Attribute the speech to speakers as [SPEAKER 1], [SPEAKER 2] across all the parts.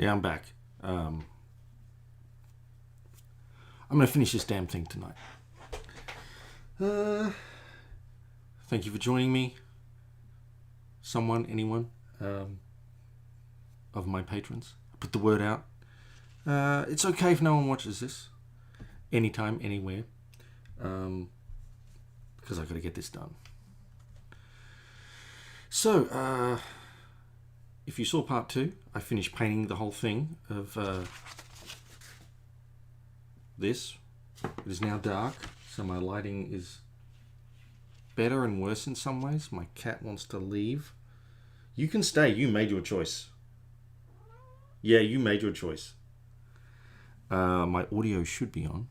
[SPEAKER 1] Yeah, I'm back. I'm going to finish this damn thing tonight. Thank you for joining me. Someone, anyone, of my patrons. I put the word out. It's okay if no one watches this. Anytime, anywhere. Because I've got to get this done. So, if you saw part 2, I finished painting the whole thing of this. It is now dark, so my lighting is better and worse in some ways. My cat wants to leave. You can stay. You made your choice. Yeah, you made your choice. My audio should be on.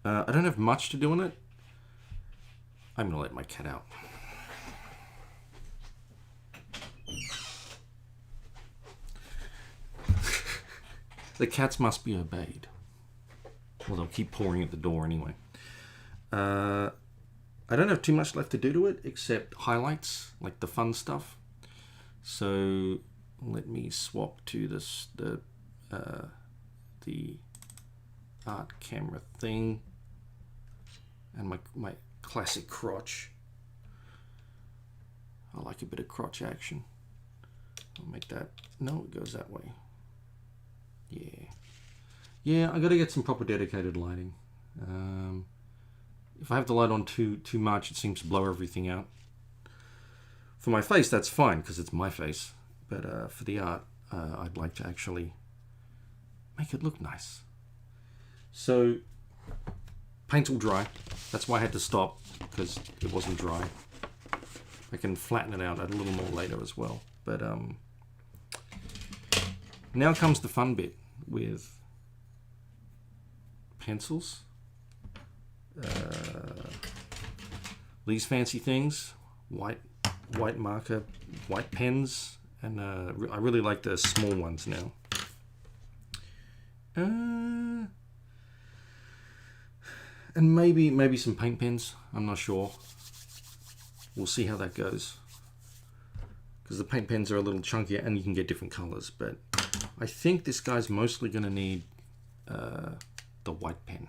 [SPEAKER 1] I don't have much to do on it. I'm going to let my cat out. The cats must be obeyed. Well, they'll keep pouring at the door anyway. I don't have too much left to do to it except highlights, like the fun stuff. So let me swap to the art camera thing and my classic crotch. I like a bit of crotch action. I'll make that. No, it goes that way. Yeah, I got to get some proper dedicated lighting. If I have the light on too much, it seems to blow everything out. For my face, that's fine because it's my face. But for the art, I'd like to actually make it look nice. So, paint's all dry. That's why I had to stop, because it wasn't dry. I can flatten it out a little more later as well. But now comes the fun bit with pencils. These fancy things, white marker, white pens, and I really like the small ones now. And maybe some paint pens. I'm not sure. We'll see how that goes. Because the paint pens are a little chunkier and you can get different colors. But I think this guy's mostly going to need the white pen.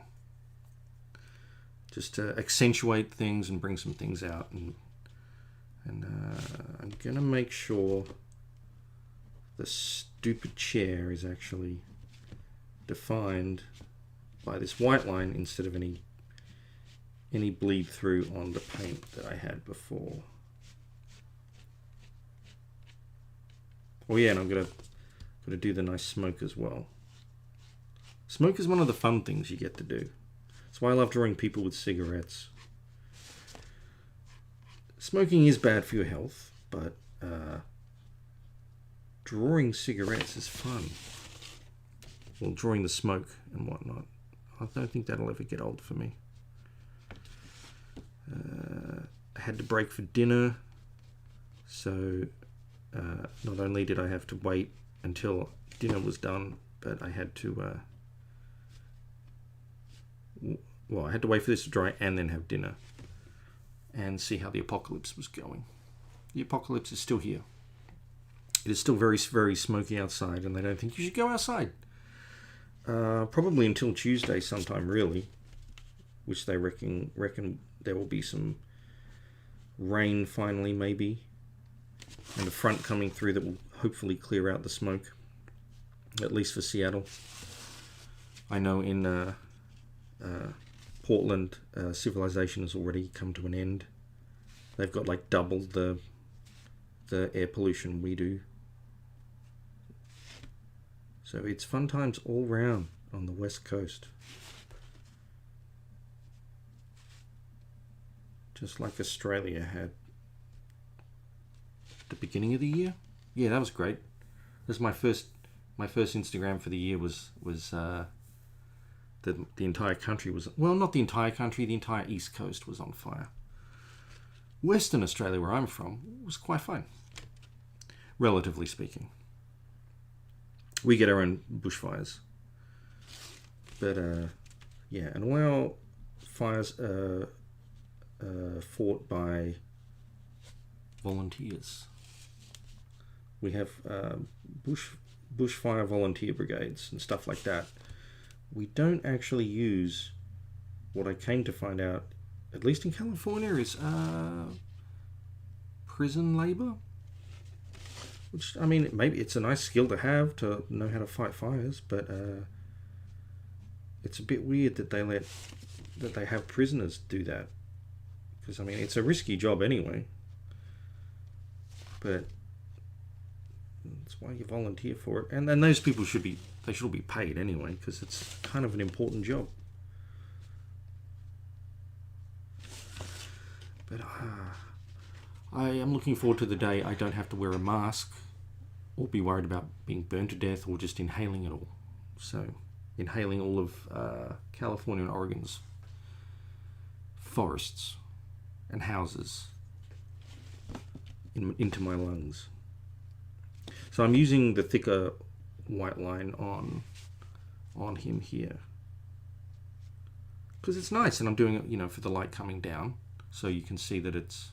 [SPEAKER 1] Just to accentuate things and bring some things out. And I'm going to make sure the stupid chair is actually defined by this white line instead of any bleed through on the paint that I had before. Oh yeah, and I'm gonna do the nice smoke as well. Smoke is one of the fun things you get to do. That's why I love drawing people with cigarettes. Smoking is bad for your health, but drawing cigarettes is fun. Well, drawing the smoke and whatnot. I don't think that'll ever get old for me. I had to break for dinner, so not only did I have to wait until dinner was done, but I had to I had to wait for this to dry and then have dinner and see how the apocalypse was going. The apocalypse is still here. It is still very, very smoky outside, and they don't think you should go outside. Probably until Tuesday sometime, really, which they reckon there will be some rain finally, maybe, and a front coming through that will hopefully clear out the smoke, at least for Seattle. I know in Portland, civilization has already come to an end. They've got like double the air pollution we do. So it's fun times all round on the West Coast. Just like Australia had at the beginning of the year. Yeah, that was great. This is my first Instagram for the year was the entire country was, well, not the entire country, the entire East Coast was on fire. Western Australia, where I'm from, was quite fine, relatively speaking. We get our own bushfires. But, yeah, and while fires are fought by volunteers, We have bushfire volunteer brigades and stuff like that. We don't actually use what I came to find out, at least in California, is prison labor. Which, I mean, maybe it's a nice skill to have, to know how to fight fires, but it's a bit weird that they have prisoners do that. Because, I mean, it's a risky job anyway. But that's why you volunteer for it. And then those people should all be paid anyway, because it's kind of an important job. But I am looking forward to the day I don't have to wear a mask or be worried about being burned to death or just inhaling it all. So, inhaling all of California and Oregon's forests and houses into my lungs. So I'm using the thicker white line on him here because it's nice, and I'm doing it, for the light coming down, so you can see that it's.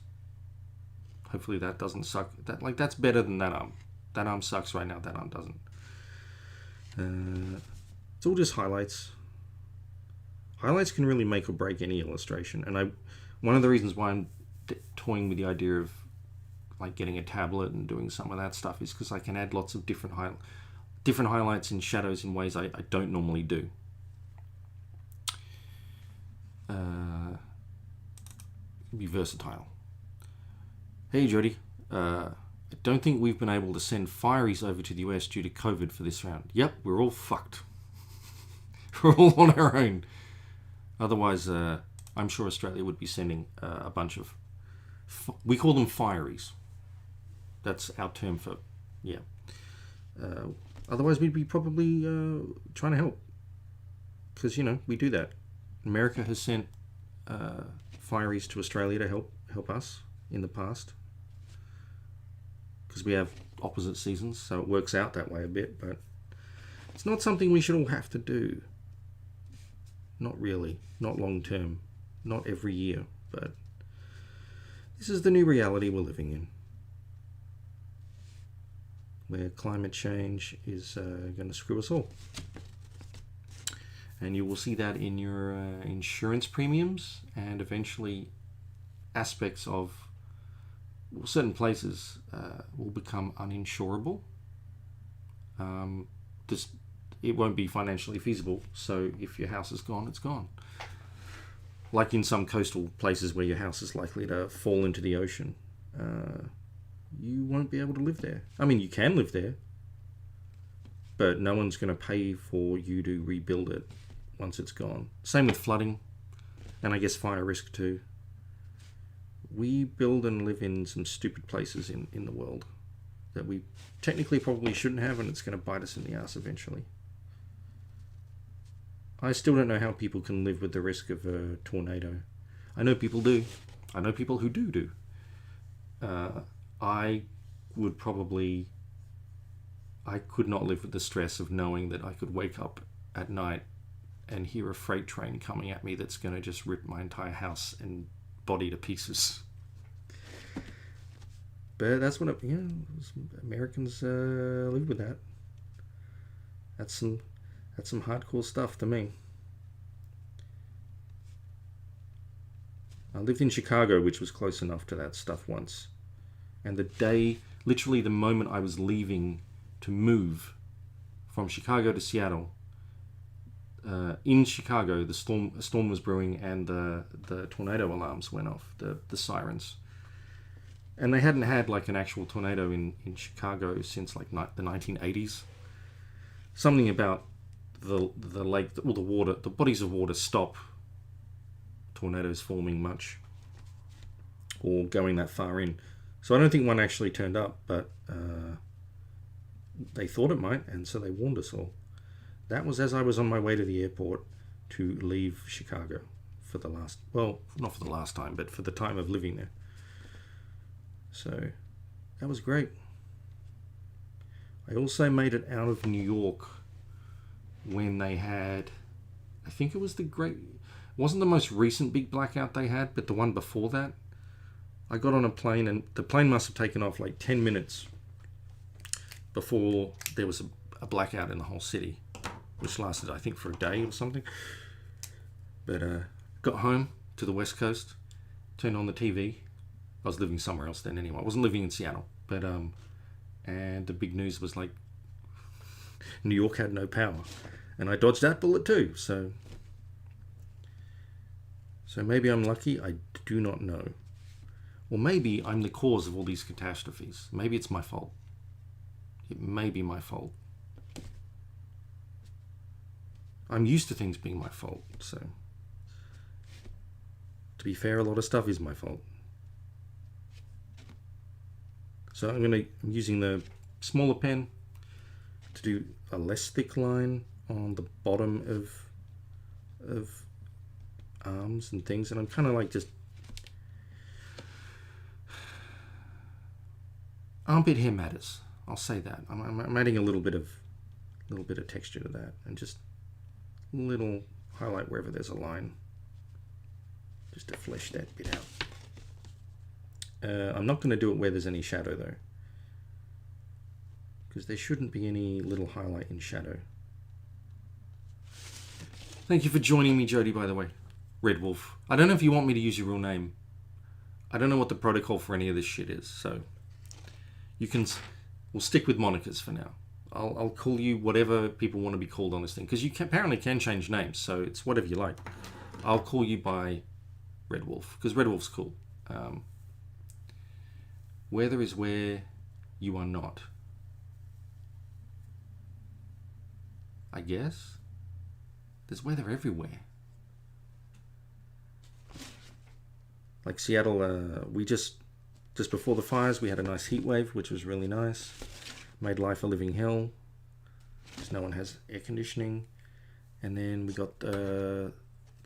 [SPEAKER 1] Hopefully that doesn't suck. That's better than that arm. That arm sucks right now. That arm doesn't. It's all just highlights. Highlights can really make or break any illustration, and one of the reasons why I'm toying with the idea of getting a tablet and doing some of that stuff is because I can add lots of different highlights and shadows in ways I don't normally do. Be versatile. Hey Jody, I don't think we've been able to send fireys over to the US due to COVID for this round. Yep, we're all fucked. We're all on our own. Otherwise, I'm sure Australia would be sending a bunch of... we call them fireys. That's our term for... yeah. Otherwise, we'd be probably trying to help. Because, we do that. America has sent fireys to Australia to help us in the past. Because we have opposite seasons, so it works out that way a bit, but it's not something we should all have to do. Not really. Not long term. Not every year, but this is the new reality we're living in, where climate change is going to screw us all. And you will see that in your insurance premiums, and eventually aspects of certain places will become uninsurable. It won't be financially feasible, so if your house is gone, it's gone. Like in some coastal places where your house is likely to fall into the ocean, you won't be able to live there. I mean, you can live there, but no one's going to pay for you to rebuild it once it's gone. Same with flooding, and I guess fire risk too. We build and live in some stupid places in the world that we technically probably shouldn't have, and it's going to bite us in the ass eventually. I still don't know how people can live with the risk of a tornado. I know people do. I know people who do. I could not live with the stress of knowing that I could wake up at night and hear a freight train coming at me that's going to just rip my entire house and body to pieces. But that's what Americans live with that. That's some hardcore stuff to me. I lived in Chicago, which was close enough to that stuff once. And literally the moment I was leaving to move from Chicago to Seattle, in Chicago, a storm was brewing, and the tornado alarms went off, the sirens. And they hadn't had an actual tornado in Chicago since the 1980s. Something about the lake, the water, the bodies of water stop tornadoes forming much or going that far in. So I don't think one actually turned up, but they thought it might, and so they warned us all. That was as I was on my way to the airport to leave Chicago for the last, well, not for the last time, but for the time of living there. So that was great. I also made it out of New York when they had, I think it was wasn't the most recent big blackout they had, but the one before that. I got on a plane, and the plane must have taken off 10 minutes before there was a blackout in the whole city, which lasted, I think, for a day or something. But got home to the West Coast, turned on the TV. I was living somewhere else then anyway. I wasn't living in Seattle. But and the big news was like New York had no power. And I dodged that bullet too. So maybe I'm lucky. I do not know. Or maybe I'm the cause of all these catastrophes. Maybe it's my fault. It may be my fault. I'm used to things being my fault, so to be fair, a lot of stuff is my fault. So I'm using the smaller pen to do a less thick line on the bottom of arms and things, and I'm kind of like just armpit hair matters. I'll say that. I'm adding a little bit of texture to that, and just little highlight wherever there's a line, just to flesh that bit out. I'm not going to do it where there's any shadow though, because there shouldn't be any little highlight in shadow. Thank you for joining me, Jody, by the way. Red Wolf. I don't know if you want me to use your real name. I don't know what the protocol for any of this shit is, so we'll stick with monikers for now. I'll call you whatever people want to be called on this thing, because you apparently can change names, so it's whatever you like. I'll call you by Red Wolf, because Red Wolf's cool. Weather is where you are not, I guess. There's weather everywhere. Like Seattle, we just before the fires, we had a nice heat wave, which was really nice. Made life a living hell, because no one has air conditioning. And then we got the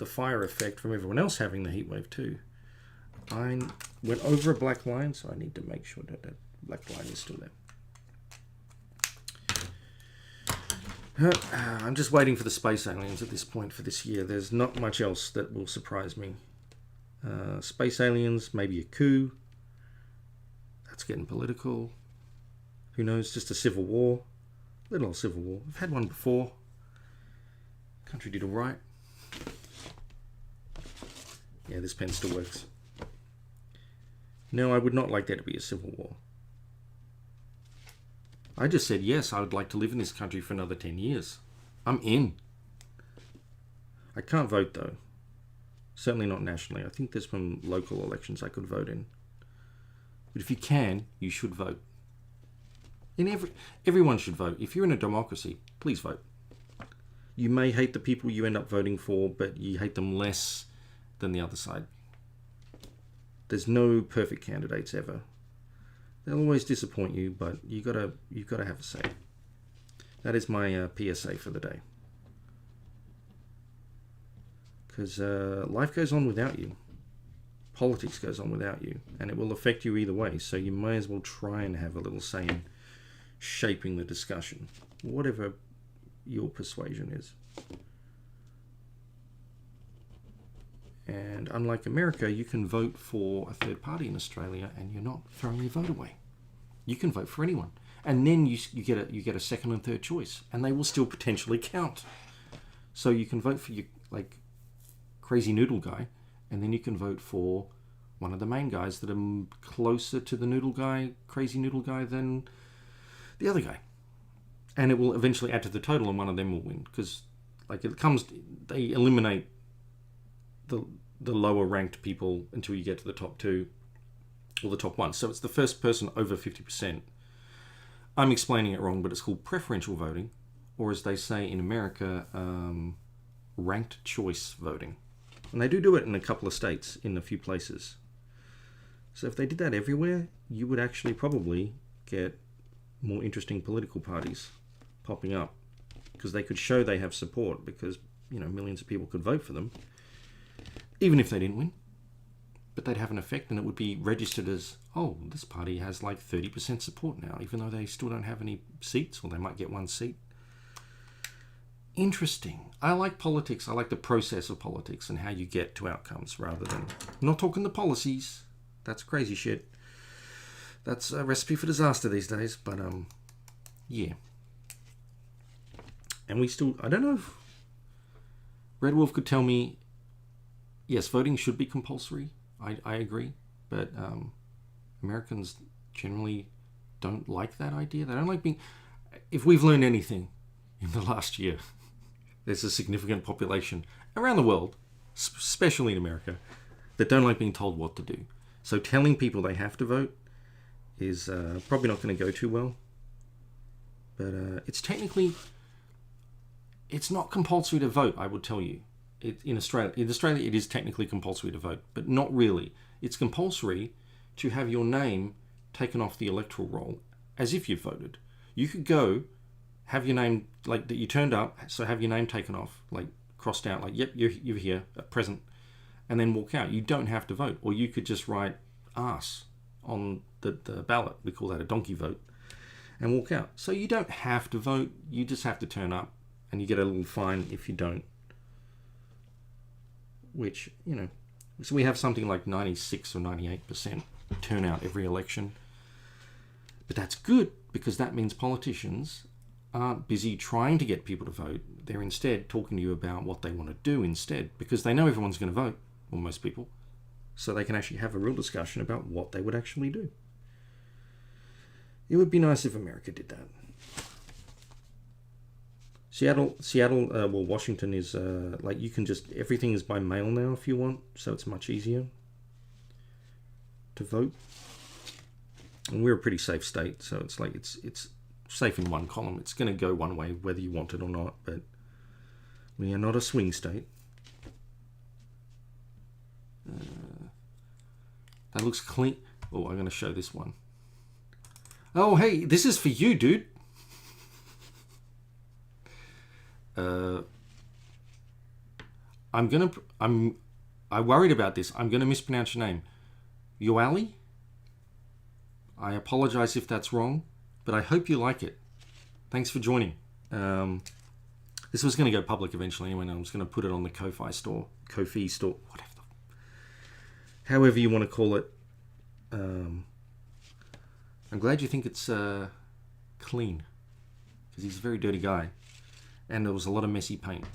[SPEAKER 1] fire effect from everyone else having the heat wave too. I went over a black line, so I need to make sure that that black line is still there. I'm just waiting for the space aliens at this point for this year. There's not much else that will surprise me. Space aliens, maybe a coup. That's getting political. Who knows, just a civil war. Little old civil war. We've had one before. Country did all right. Yeah, this pen still works. No, I would not like there to be a civil war. I just said, yes, I would like to live in this country for another 10 years. I'm in. I can't vote, though. Certainly not nationally. I think there's some local elections I could vote in. But if you can, you should vote. Everyone should vote. If you're in a democracy, please vote. You may hate the people you end up voting for, but you hate them less than the other side. There's no perfect candidates ever. They'll always disappoint you, but you gotta have a say. That is my PSA for the day. Because life goes on without you. Politics goes on without you, and it will affect you either way. So you may as well try and have a little say in shaping the discussion, whatever your persuasion is. And unlike America, you can vote for a third party in Australia, and you're not throwing your vote away. You can vote for anyone, and then you get a second and third choice, and they will still potentially count. So you can vote for your crazy noodle guy, and then you can vote for one of the main guys that are closer to the crazy noodle guy than the other guy, and it will eventually add to the total, and one of them will win, because they eliminate the lower ranked people until you get to the top two or the top one. So it's the first person over 50%. I'm explaining it wrong, but it's called preferential voting, or as they say in America, ranked choice voting. And they do it in a couple of states, in a few places. So if they did that everywhere, you would actually probably get more interesting political parties popping up, because they could show they have support, because millions of people could vote for them, even if they didn't win. But they'd have an effect, and it would be registered as, oh, this party has like 30% support now, even though they still don't have any seats, or they might get one seat. Interesting. I like politics. I like the process of politics and how you get to outcomes, rather than, I'm not talking the policies. That's crazy shit. That's a recipe for disaster these days. But Yeah. And we still, I don't know if Red Wolf could tell me, yes, voting should be compulsory. I agree. But Americans generally don't like that idea. They don't like being, if we've learned anything in the last year, there's a significant population around the world, especially in America, that don't like being told what to do. So telling people they have to vote is probably not going to go too well. But it's not compulsory to vote, I would tell you. In Australia, it is technically compulsory to vote, but not really. It's compulsory to have your name taken off the electoral roll as if you voted. You could go, have your name, like that you turned up, so have your name taken off, like crossed out, like, yep, you're here, present, and then walk out. You don't have to vote. Or you could just write arse on the ballot, we call that a donkey vote, and walk out. So you don't have to vote, you just have to turn up, and you get a little fine if you don't. Which, so we have something like 96 or 98% turnout every election. But that's good, because that means politicians aren't busy trying to get people to vote. They're instead talking to you about what they want to do instead, because they know everyone's going to vote, or most people, so they can actually have a real discussion about what they would actually do. It would be nice if America did that. Seattle, Washington is you can just, everything is by mail now if you want, so it's much easier to vote. And we're a pretty safe state, so it's like it's safe in one column. It's going to go one way whether you want it or not, but we are not a swing state. That looks clean. Oh, I'm going to show this one. Oh, hey, this is for you, dude. I worried about this. I'm going to mispronounce your name. Yoali? I apologize if that's wrong, but I hope you like it. Thanks for joining. This was going to go public eventually anyway, and I was going to put it on the Ko-Fi store, whatever. However you want to call it. I'm glad you think it's clean, because he's a very dirty guy, and there was a lot of messy paint.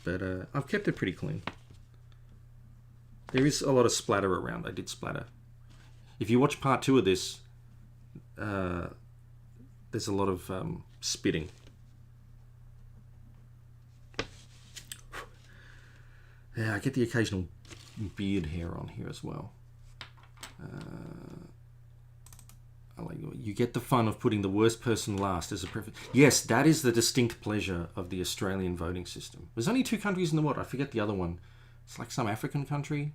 [SPEAKER 1] But I've kept it pretty clean. There is a lot of splatter around. I did splatter. If you watch part 2 of this, there's a lot of spitting. Yeah, I get the occasional beard hair on here as well. You get the fun of putting the worst person last as a preference. Yes, that is the distinct pleasure of the Australian voting system. There's only 2 countries in the world. I forget the other one. It's like some African country,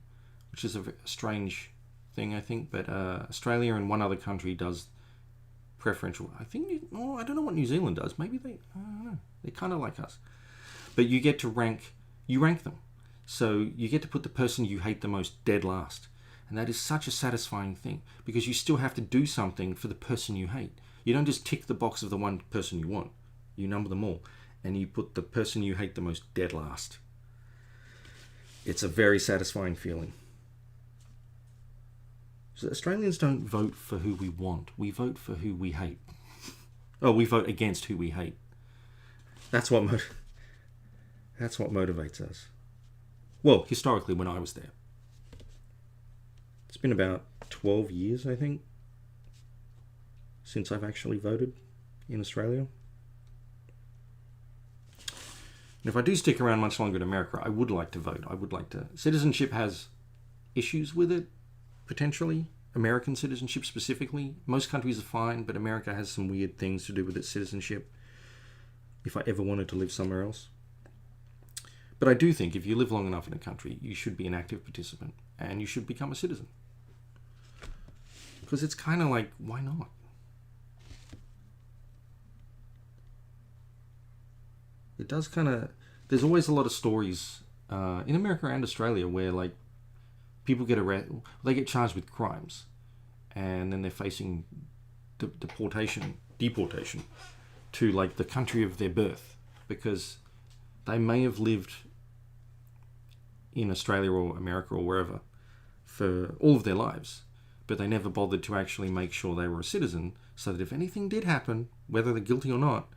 [SPEAKER 1] which is a strange thing, I think. But Australia and one other country does preferential. I don't know what New Zealand does. Maybe I don't know. They're kind of like us. But you get to rank them. So you get to put the person you hate the most dead last. And that is such a satisfying thing, because you still have to do something for the person you hate. You don't just tick the box of the one person you want. You number them all, and you put the person you hate the most dead last. It's a very satisfying feeling. So Australians don't vote for who we want. We vote for who we hate. Oh, we vote against who we hate. That's what motivates us. Well, historically, when I was there. It's been about 12 years, I think, since I've actually voted in Australia. And if I do stick around much longer in America, I would like to vote. Citizenship has issues with it, potentially. American citizenship specifically. Most countries are fine, but America has some weird things to do with its citizenship, if I ever wanted to live somewhere else. But I do think if you live long enough in a country, you should be an active participant, and you should become a citizen. Because it's kind of like, why not? It does kind of... There's always a lot of stories in America and Australia where, like, people get arrested, they get charged with crimes, and then they're facing deportation to, like, the country of their birth, because they may have lived in Australia or America or wherever for all of their lives, but they never bothered to actually make sure they were a citizen, so that if anything did happen, whether they're guilty or not,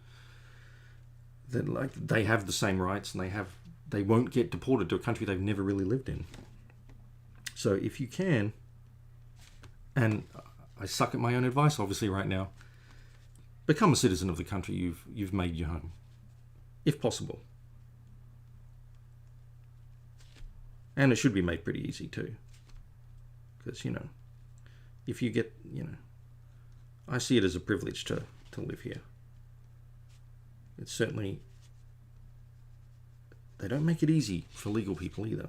[SPEAKER 1] that like they have the same rights and they won't get deported to a country they've never really lived in. So if you can, and I suck at my own advice obviously right now, become a citizen of the country you've made your home, if possible. And it should be made pretty easy too, because if you get, I see it as a privilege to live here. It's certainly, they don't make it easy for legal people either.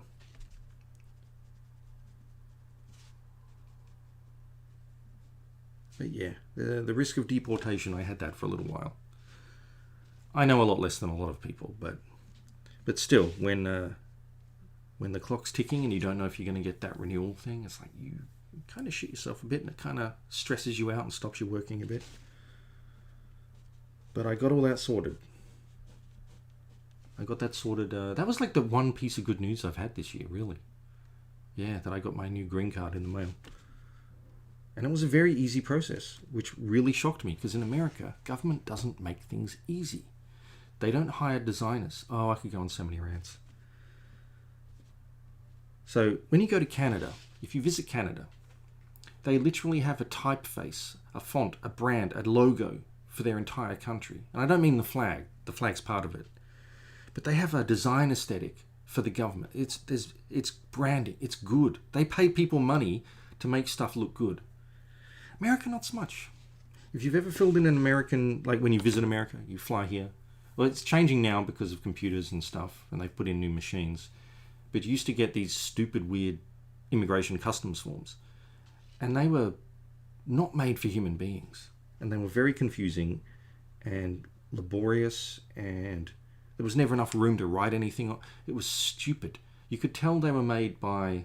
[SPEAKER 1] But yeah, the risk of deportation, I had that for a little while. I know a lot less than a lot of people, but still, when the clock's ticking and you don't know if you're going to get that renewal thing, it's like you kind of shit yourself a bit, and it kind of stresses you out and stops you working a bit. But I got all that sorted. That was like the one piece of good news I've had this year, really. Yeah, that I got my new green card in the mail. And it was a very easy process, which really shocked me, because in America, government doesn't make things easy. They don't hire designers. Oh, I could go on so many rants. So when you go to Canada, if you visit Canada, they literally have a typeface, a font, a brand, a logo for their entire country. And I don't mean the flag. The flag's part of it. But they have a design aesthetic for the government. It's branding. It's good. They pay people money to make stuff look good. America, not so much. If you've ever filled in an American, like when you visit America, you fly here. Well, it's changing now because of computers and stuff, and they've put in new machines. But you used to get these stupid, weird immigration customs forms. And they were not made for human beings. And they were very confusing and laborious, and there was never enough room to write anything. It was stupid. You could tell they were made by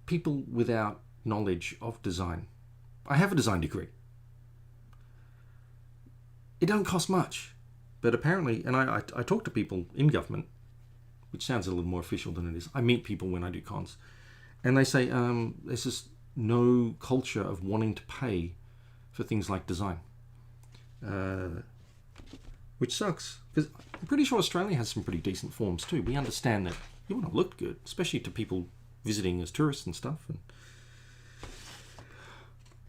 [SPEAKER 1] people without knowledge of design. I have a design degree. It don't cost much. But apparently, and I talk to people in government, which sounds a little more official than it is. I meet people when I do cons. And they say there's just no culture of wanting to pay for things like design. Which sucks. Because I'm pretty sure Australia has some pretty decent forms too. We understand that you want to look good, especially to people visiting as tourists and stuff. And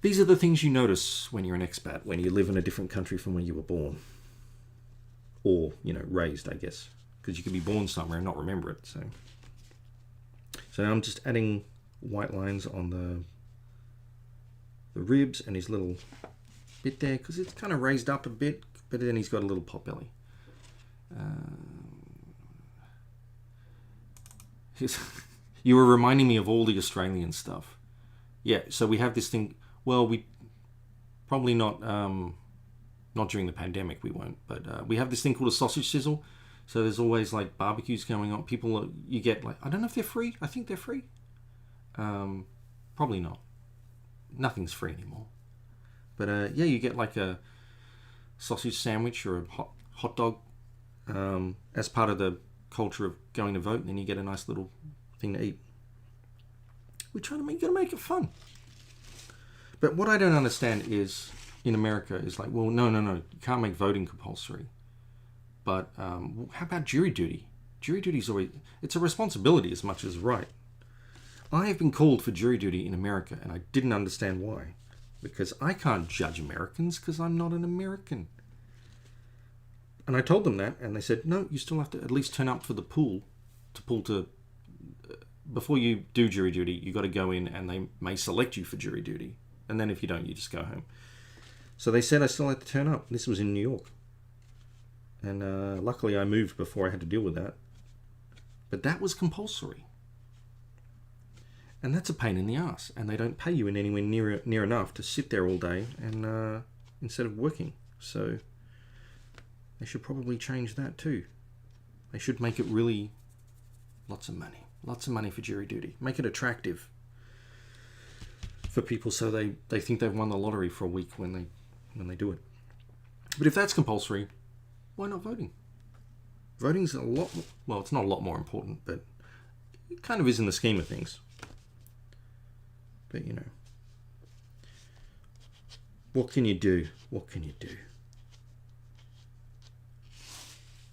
[SPEAKER 1] these are the things you notice when you're an expat, when you live in a different country from where you were born. Or, raised, I guess. Because you could be born somewhere and not remember it. So now I'm just adding white lines on the ribs and his little bit there, because it's kind of raised up a bit, but then he's got a little pot belly. You were reminding me of all the Australian stuff. Yeah, so we have this thing. Well, we probably not during the pandemic, we won't. But we have this thing called a sausage sizzle. So there's always like barbecues going on. You get like, I don't know if they're free. I think they're free. Probably not. Nothing's free anymore. But yeah, you get like a sausage sandwich or a hot dog as part of the culture of going to vote, and then you get a nice little thing to eat. We're trying to gotta make it fun. But what I don't understand is, in America, is like, well, no, you can't make voting compulsory. But how about jury duty? Jury duty is it's a responsibility as much as right. I have been called for jury duty in America, and I didn't understand why. Because I can't judge Americans because I'm not an American. And I told them that, and they said, no, you still have to at least turn up for the pool to before you do jury duty, you got to go in and they may select you for jury duty. And then if you don't, you just go home. So they said I still had to turn up. This was in New York. And luckily I moved before I had to deal with that. But that was compulsory. And that's a pain in the ass. And they don't pay you in anywhere near enough to sit there all day and instead of working. So they should probably change that too. They should make it really lots of money. Lots of money for jury duty. Make it attractive for people so they think they've won the lottery for a week when they do it. But if that's compulsory, why not voting? Voting's a lot, well, it's not a lot more important, but it kind of is in the scheme of things. But, you know, what can you do? What can you do?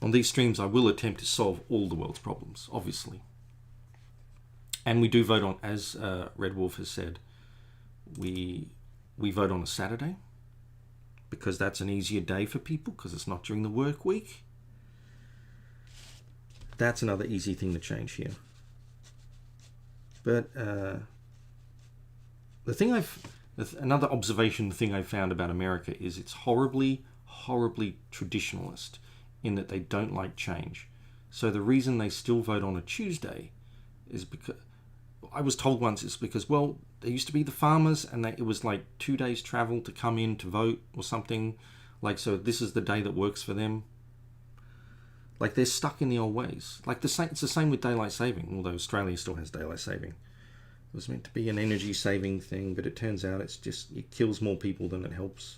[SPEAKER 1] On these streams, I will attempt to solve all the world's problems, obviously. And we do vote on, as Red Wolf has said, we vote on a Saturday because that's an easier day for people because it's not during the work week. That's another easy thing to change here. But another observation thing I found about America is it's horribly, horribly traditionalist in that they don't like change. So the reason they still vote on a Tuesday is because, I was told once, it's because, well, there used to be the farmers and it was like 2 days travel to come in to vote or something. Like, so this is the day that works for them. Like, they're stuck in the old ways. Like, it's the same with daylight saving, although Australia still has daylight saving. It was meant to be an energy saving thing, but it turns out it kills more people than it helps.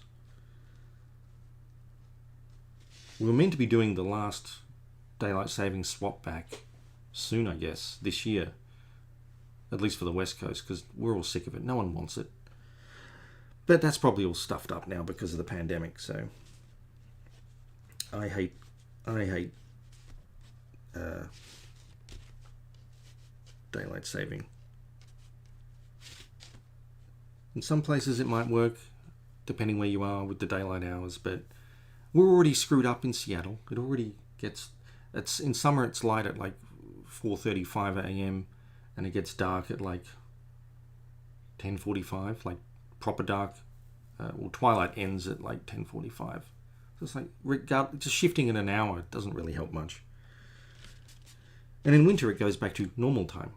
[SPEAKER 1] We were meant to be doing the last daylight saving swap back soon, I guess, this year. At least for the West Coast, because we're all sick of it. No one wants it. But that's probably all stuffed up now because of the pandemic, so I hate daylight saving. In some places it might work, depending where you are with the daylight hours, but we're already screwed up in Seattle. It already gets... in summer it's light at like 4:35 a.m. and it gets dark at like 10:45, like proper dark. Well, twilight ends at like 10:45. So it's like just shifting in an hour doesn't really help much. And in winter it goes back to normal time.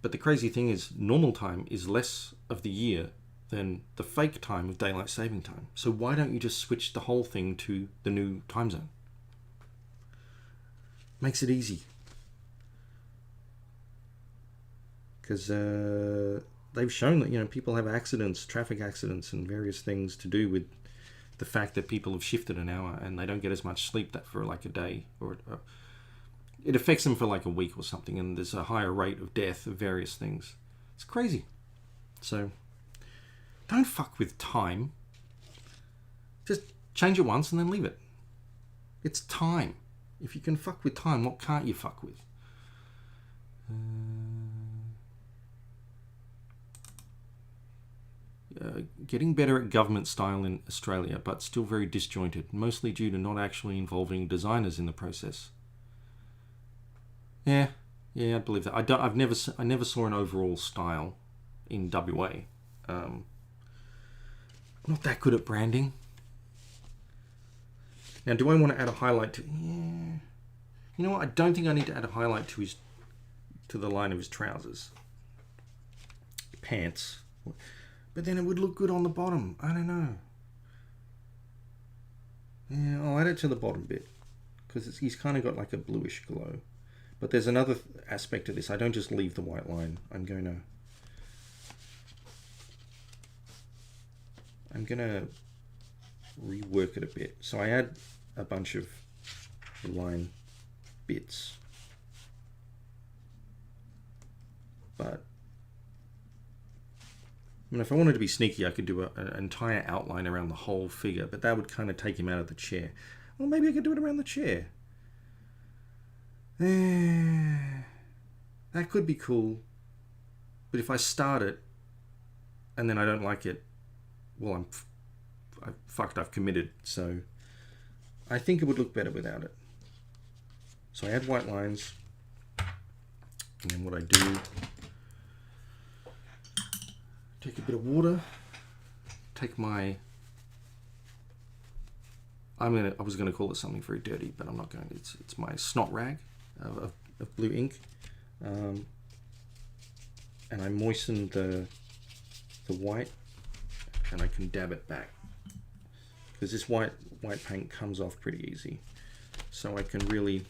[SPEAKER 1] But the crazy thing is, normal time is less of the year than the fake time of daylight saving time. So why don't you just switch the whole thing to the new time zone? Makes it easy. Because they've shown that, you know, people have accidents, traffic accidents, and various things to do with the fact that people have shifted an hour and they don't get as much sleep for like a day, or it affects them for like a week or something, and there's a higher rate of death of various things. It's crazy. So don't fuck with time. Just change it once and then leave it. It's time. If you can fuck with time, what can't you fuck with? Getting better at government style in Australia, but still very disjointed, mostly due to not actually involving designers in the process. Yeah, I believe that. I never saw an overall style in WA. I'm not that good at branding. Now, do I want to add a highlight to? Yeah. You know what? I don't think I need to add a highlight to the line of his trousers, pants. But then it would look good on the bottom. I don't know. Yeah, I'll add it to the bottom bit because he's kind of got like a bluish glow. But there's another aspect to this. I don't just leave the white line. I'm gonna rework it a bit. So I add a bunch of line bits, but I mean, if I wanted to be sneaky, I could do an entire outline around the whole figure, but that would kind of take him out of the chair. Well, maybe I could do it around the chair. That could be cool. But if I start it and then I don't like it, well, I've committed. So I think it would look better without it. So I add white lines, and then what I do, take a bit of water, take my, I was going to call it something very dirty, but I'm not going to. It's my snot rag of blue ink, and I moisten the white, and I can dab it back because this white paint comes off pretty easy, so I can really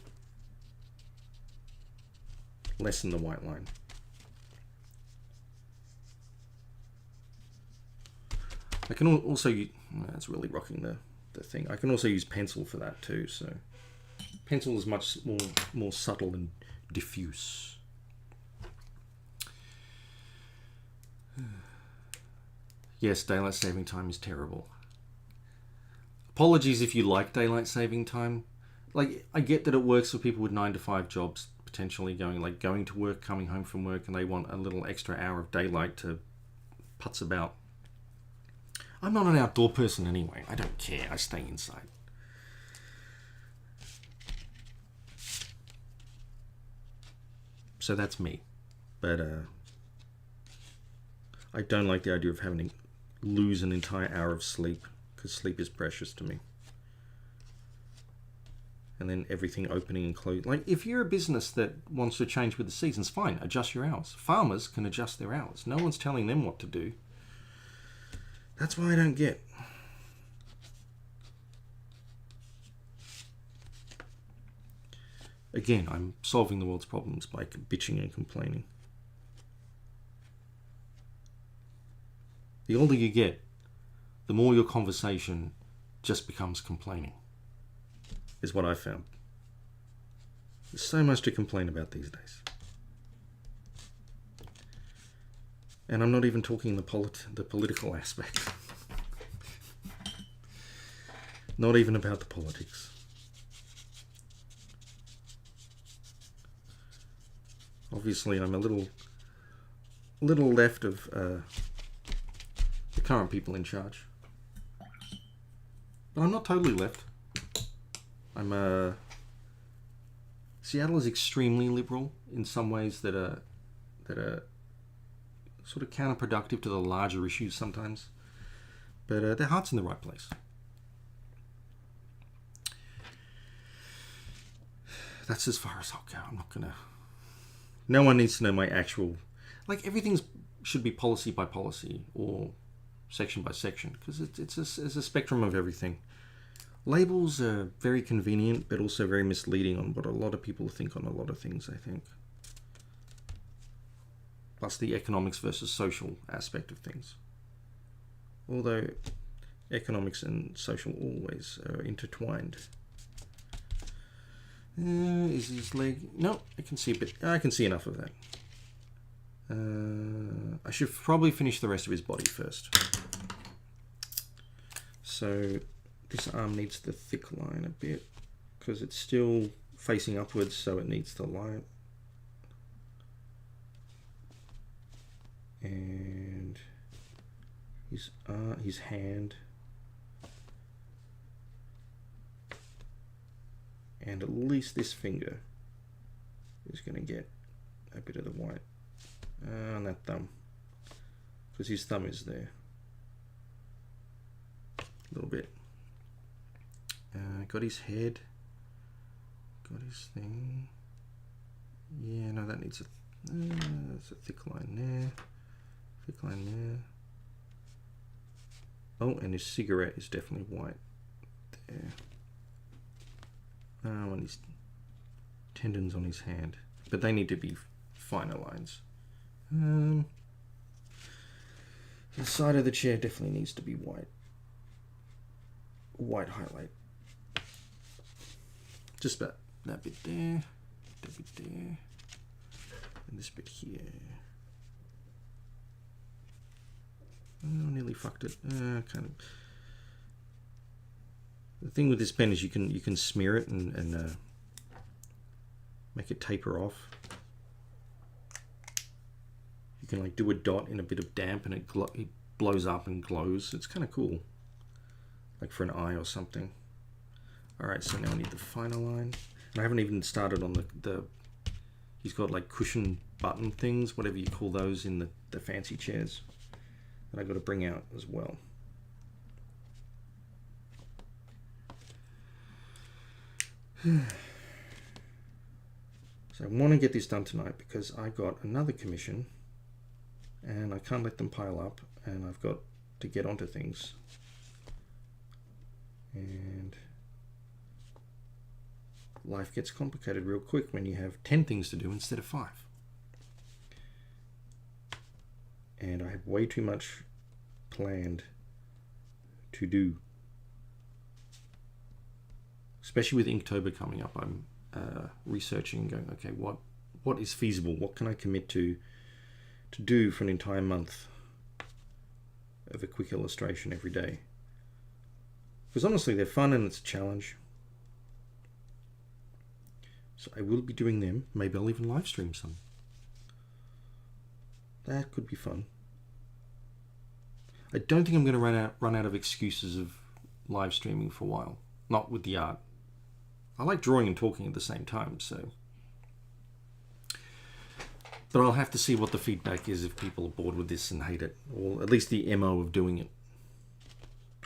[SPEAKER 1] lessen the white line. I can also, that's really rocking the thing. I can also use pencil for that too. So pencil is much more subtle and diffuse. Yes, daylight saving time is terrible. Apologies if you like daylight saving time. Like, I get that it works for people with 9 to 5 jobs, potentially going to work, coming home from work, and they want a little extra hour of daylight to putz about. I'm not an outdoor person anyway. I don't care. I stay inside. So that's me. But I don't like the idea of having to lose an entire hour of sleep, because sleep is precious to me. And then everything opening and closing. Like, if you're a business that wants to change with the seasons, fine, adjust your hours. Farmers can adjust their hours. No one's telling them what to do. That's why I don't get. Again, I'm solving the world's problems by bitching and complaining. The older you get, the more your conversation just becomes complaining, is what I found. There's so much to complain about these days. And I'm not even talking the political aspect. Not even about the politics. Obviously, I'm a little left of the current people in charge. But I'm not totally left. Seattle is extremely liberal in some ways that are sort of counterproductive to the larger issues sometimes. But their heart's in the right place. That's as far as I'll go. I'm not gonna. No one needs to know my actual. Like, everything's should be policy by policy or section by section, because it's a spectrum of everything. Labels are very convenient, but also very misleading on what a lot of people think on a lot of things, I think. Plus the economics versus social aspect of things. Although economics and social always are intertwined. Is his leg? No, I can see a bit. I can see enough of that. I should probably finish the rest of his body first. So this arm needs the thick line a bit, because it's still facing upwards, so it needs the line. And his hand. And at least this finger is going to get a bit of the white on that thumb, because his thumb is there a little bit. Got his head, got his thing. Yeah, no, that needs a there's a thick line there, thick line there. Oh, and his cigarette is definitely white there. And his tendons on his hand, but they need to be finer lines. The side of the chair definitely needs to be white. White highlight. Just about that bit there, that bit there, and this bit here. Oh, nearly fucked it. Kind of. The thing with this pen is you can smear it and make it taper off. You can like do a dot in a bit of damp and it blows up and glows. It's kind of cool, like for an eye or something. All right, so now I need the finer line. And I haven't even started on the he's got like cushion button things, whatever you call those in the fancy chairs, that I got to bring out as well. So I want to get this done tonight because I got another commission and I can't let them pile up, and I've got to get onto things. And life gets complicated real quick when you have 10 things to do instead of 5. And I have way too much planned to do. Especially with Inktober coming up, I'm researching and going, okay, what is feasible? What can I commit to do for an entire month of of a quick illustration every day. Because honestly, they're fun and it's a challenge. So I will be doing them. Maybe I'll even live stream some. That could be fun. I don't think I'm going to run out of excuses of live streaming for a while. Not with the art. I like drawing and talking at the same time, so. But I'll have to see what the feedback is if people are bored with this and hate it, or at least the MO of doing it.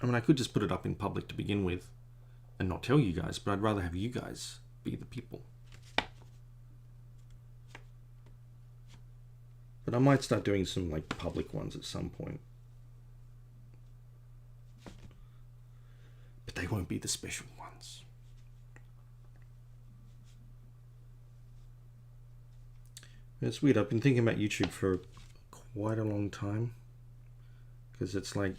[SPEAKER 1] I mean, I could just put it up in public to begin with and not tell you guys, but I'd rather have you guys be the people. But I might start doing some like public ones at some point. But they won't be the special ones. It's weird. I've been thinking about YouTube for quite a long time. Because it's like,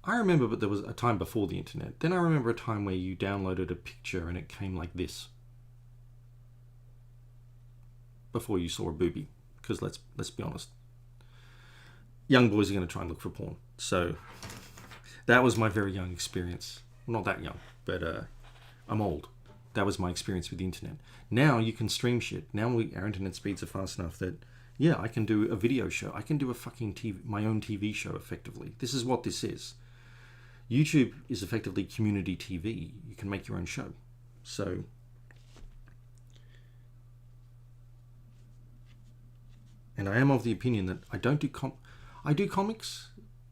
[SPEAKER 1] I remember, but there was a time before the internet. Then I remember a time where you downloaded a picture and it came like this. Before you saw a boobie. Because let's be honest. Young boys are going to try and look for porn. So that was my very young experience. Not that young, but I'm old. That was my experience with the internet. Now you can stream shit. Now our internet speeds are fast enough that, yeah, I can do a video show. I can do a fucking my own TV show effectively. This is what this is. YouTube is effectively community TV. You can make your own show. So, and I am of the opinion that I don't do I do comics,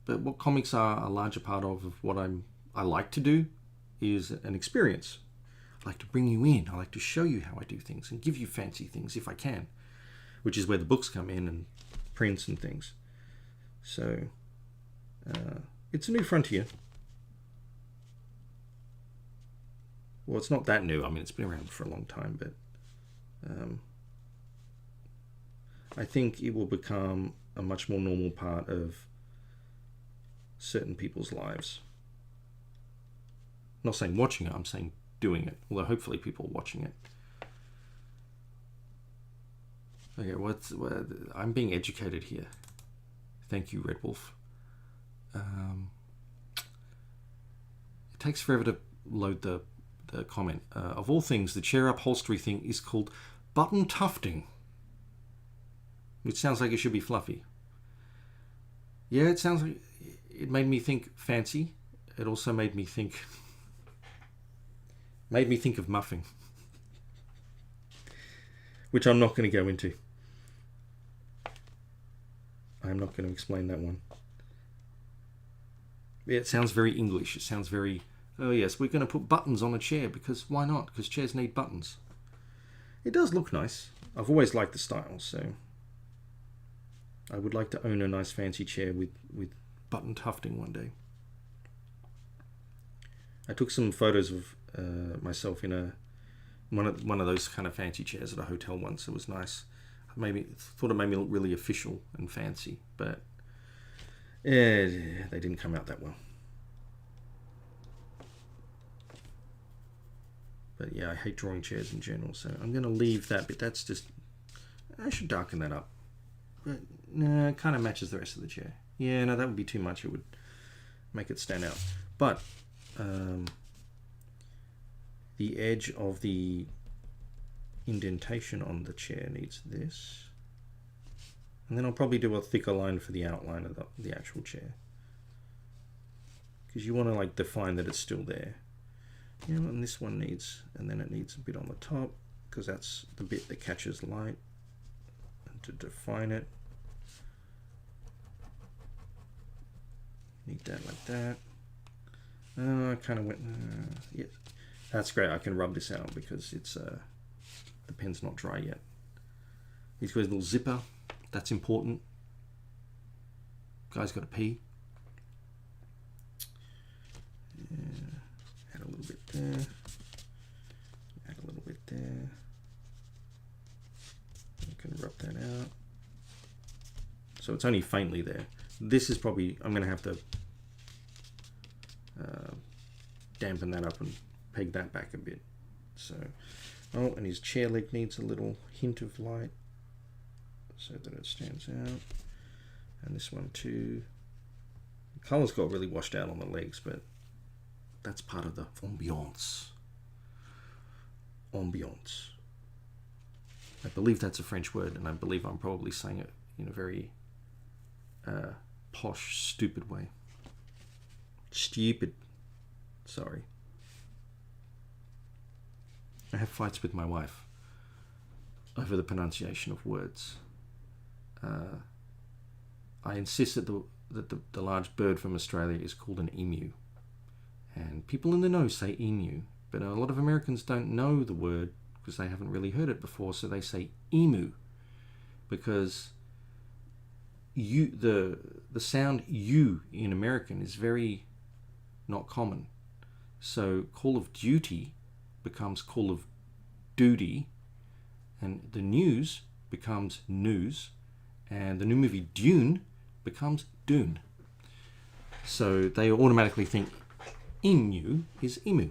[SPEAKER 1] but what comics are a larger part of what I like to do is an experience. I like to bring you in. I like to show you how I do things and give you fancy things if I can, which is where the books come in and prints and things. So it's a new frontier. Well, it's not that new. I mean, it's been around for a long time, but I think it will become a much more normal part of certain people's lives. I'm not saying watching it, I'm saying doing it. Although hopefully people are watching it. Okay, I'm being educated here. Thank you, Red Wolf. It takes forever to load the comment. Of all things, the chair upholstery thing is called button tufting. Which sounds like it should be fluffy. Yeah, it sounds like... It made me think fancy. It also made me think... Made me think of muffing. Which I'm not going to go into. I'm not going to explain that one. Yeah, it sounds very English. It sounds very... Oh yes, we're going to put buttons on a chair because why not? Because chairs need buttons. It does look nice. I've always liked the style, so... I would like to own a nice fancy chair with button tufting one day. I took some photos of myself in one of those kind of fancy chairs at a hotel once. It was nice. Thought it made me look really official and fancy, but they didn't come out that well. But yeah, I hate drawing chairs in general, so I'm going to leave that bit. That's just... I should darken that up. But no, it kind of matches the rest of the chair. Yeah, no, that would be too much. It would make it stand out. But the edge of the indentation on the chair needs this. And then I'll probably do a thicker line for the outline of the actual chair. Because you want to like define that it's still there. You know, and this one needs, and then it needs a bit on the top, because that's the bit that catches light. To define it, need that like that. I kind of went, yeah, that's great. I can rub this out because it's the pen's not dry yet. He's got his little zipper. That's important. Guy's got to pee. Yeah. Add a little bit there. Add a little bit there. Can rub that out. So it's only faintly there. This is probably, I'm going to have to dampen that up and peg that back a bit. So, oh, and his chair leg needs a little hint of light so that it stands out. And this one too. Colours got really washed out on the legs, but that's part of the ambiance. Ambiance. I believe that's a French word, and I believe I'm probably saying it in a very posh, stupid way. Stupid. Sorry. I have fights with my wife over the pronunciation of words. I insist that the large bird from Australia is called an emu. And people in the know say emu, but a lot of Americans don't know the word because they haven't really heard it before, so they say emu. Because the sound U in American is very not common. So Call of Duty becomes Call of Duty, and the news becomes news, and the new movie Dune becomes Dune. So they automatically think emu is emu.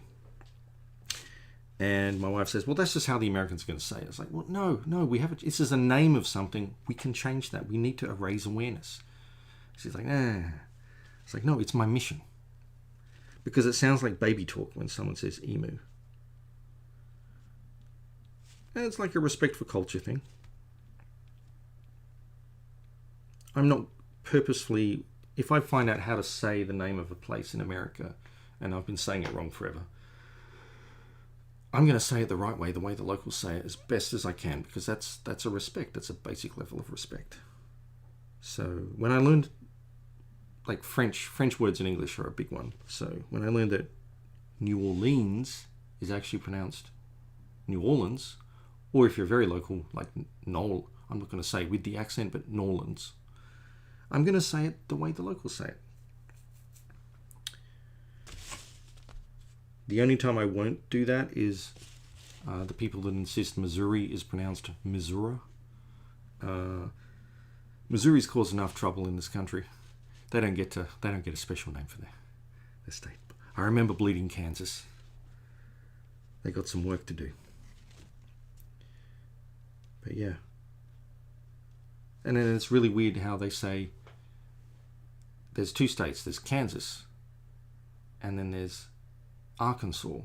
[SPEAKER 1] And my wife says, well, that's just how the Americans are going to say it. It's like, well, no, we have it. This is a name of something. We can change that. We need to raise awareness. She's like, nah. It's like, no, it's my mission. Because it sounds like baby talk when someone says emu. And it's like a respect for culture thing. I'm not purposefully, if I find out how to say the name of a place in America, and I've been saying it wrong forever, I'm going to say it the right way, the way the locals say it, as best as I can, because that's a respect. That's a basic level of respect. So when I learned, like French words in English are a big one. So when I learned that New Orleans is actually pronounced New Orleans, or if you're very local, like Noel, I'm not going to say with the accent, but Norlands, I'm going to say it the way the locals say it. The only time I won't do that is the people that insist Missouri is pronounced Missouri. Missouri's caused enough trouble in this country. They don't get a special name for their state. I remember bleeding Kansas. They got some work to do. But yeah. And then it's really weird how they say there's two states. There's Kansas, and then there's Arkansas,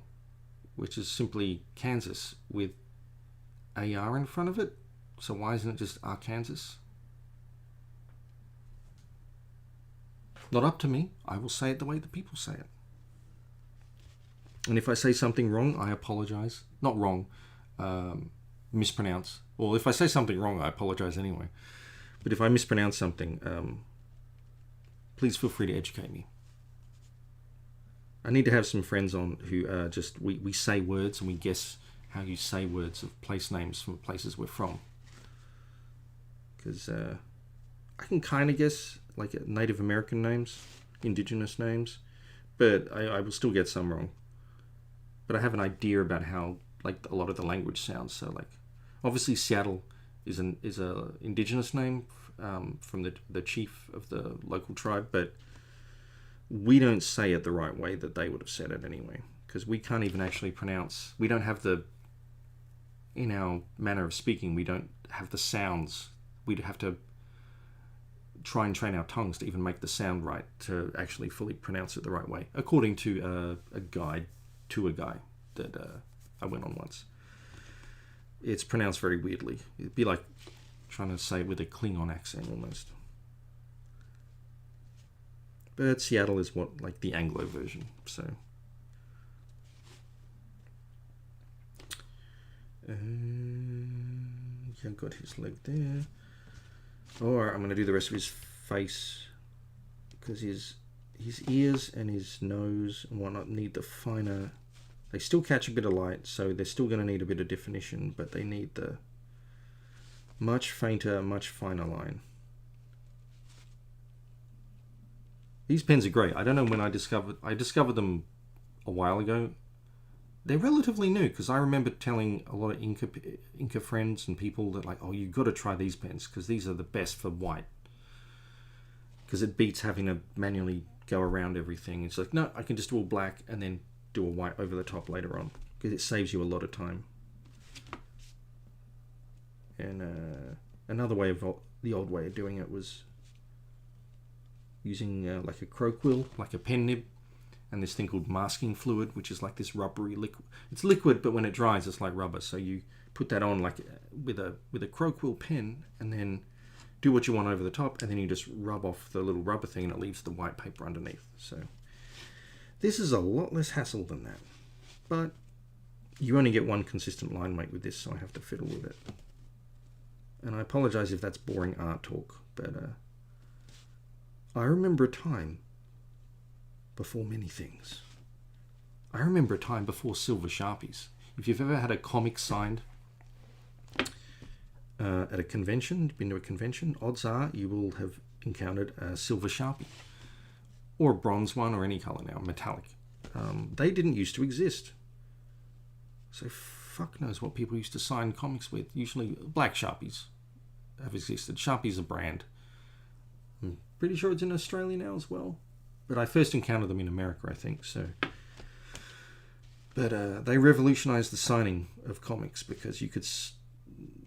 [SPEAKER 1] which is simply Kansas with AR in front of it. So why isn't it just Arkansas? Not up to me. I will say it the way the people say it. And if I say something wrong, I apologize. Not wrong, mispronounce. Well, if I say something wrong, I apologize anyway. But if I mispronounce something, please feel free to educate me. I need to have some friends on who just, we say words and we guess how you say words of place names from places we're from. Because I can kind of guess like Native American names, indigenous names, but I will still get some wrong. But I have an idea about how like a lot of the language sounds. So like, obviously Seattle is a indigenous name from the chief of the local tribe, but we don't say it the right way that they would have said it anyway, because we can't even actually pronounce. We don't have in our manner of speaking, we don't have the sounds. We'd have to try and train our tongues to even make the sound right to actually fully pronounce it the right way, according to a guide to a guy that I went on once. It's pronounced very weirdly. It'd be like trying to say it with a Klingon accent almost. But Seattle is like the Anglo version, so. Yeah, got his leg there. Alright, I'm going to do the rest of his face, because his ears and his nose and whatnot need the finer. They still catch a bit of light, so they're still going to need a bit of definition, but they need the much fainter, much finer line. These pens are great. I don't know when I discovered them a while ago. They're relatively new, because I remember telling a lot of Inca friends and people that like, oh, you've got to try these pens because these are the best for white. Because it beats having to manually go around everything. It's like, no, I can just do all black and then do a white over the top later on, because it saves you a lot of time. And another way of the old way of doing it was using like a crow quill, like a pen nib, and this thing called masking fluid, which is like this rubbery liquid. It's liquid, but when it dries, it's like rubber. So you put that on like with a crow quill pen, and then do what you want over the top, and then you just rub off the little rubber thing, and it leaves the white paper underneath. So this is a lot less hassle than that, but you only get one consistent line weight with this, so I have to fiddle with it. And I apologize if that's boring art talk, but I remember a time before many things. I remember a time before silver Sharpies. If you've ever had a comic signed at a convention, been to a convention, odds are you will have encountered a silver Sharpie, or a bronze one, or any color now, metallic. They didn't used to exist. So fuck knows what people used to sign comics with. Usually black Sharpies have existed. Sharpie's a brand. I'm pretty sure it's in Australia now as well. But I first encountered them in America, I think. So, but they revolutionized the signing of comics because you could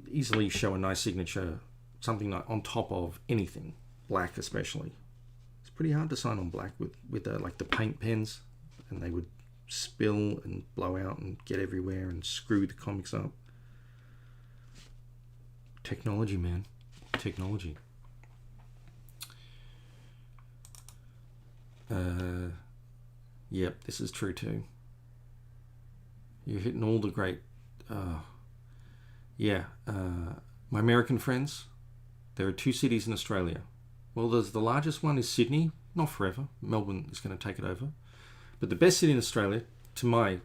[SPEAKER 1] easily show a nice signature, something like on top of anything, black especially. It's pretty hard to sign on black with like the paint pens, and they would spill and blow out and get everywhere and screw the comics up. Technology, man. Technology. Yep, this is true too. You're hitting all the great... my American friends, there are 2 cities in Australia. Well, the largest one is Sydney. Not forever. Melbourne is going to take it over. But the best city in Australia, to my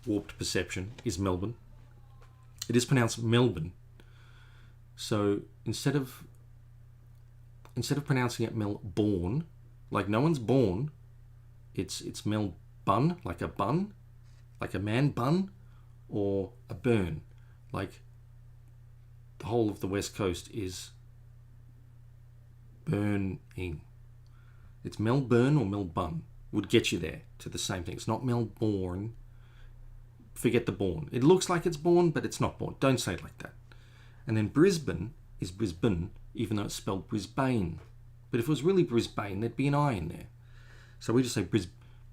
[SPEAKER 1] warped perception, is Melbourne. It is pronounced Melbourne. So instead of pronouncing it Melbourne, like no one's born, it's Melbun, like a bun, like a man bun, or a burn, like the whole of the West Coast is burning. It's Melbourne or Melbun would get you there to the same thing. It's not Melbourne. Forget the born. It looks like it's born, but it's not born. Don't say it like that. And then Brisbane is Brisbane, even though it's spelled Brisbane. But if it was really Brisbane, there'd be an I in there. So we just say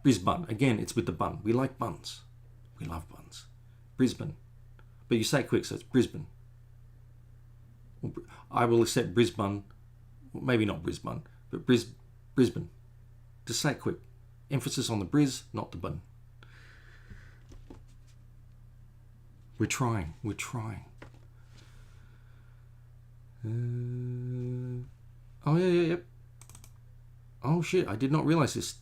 [SPEAKER 1] Brisbane. Again, it's with the bun. We like buns. We love buns. Brisbane. But you say it quick, so it's Brisbane. I will accept Brisbane. Well, maybe not Brisbane, but Brisbane. Just say it quick. Emphasis on the Bris, not the bun. We're trying. We're trying. Yep. Oh shit, I did not realize this.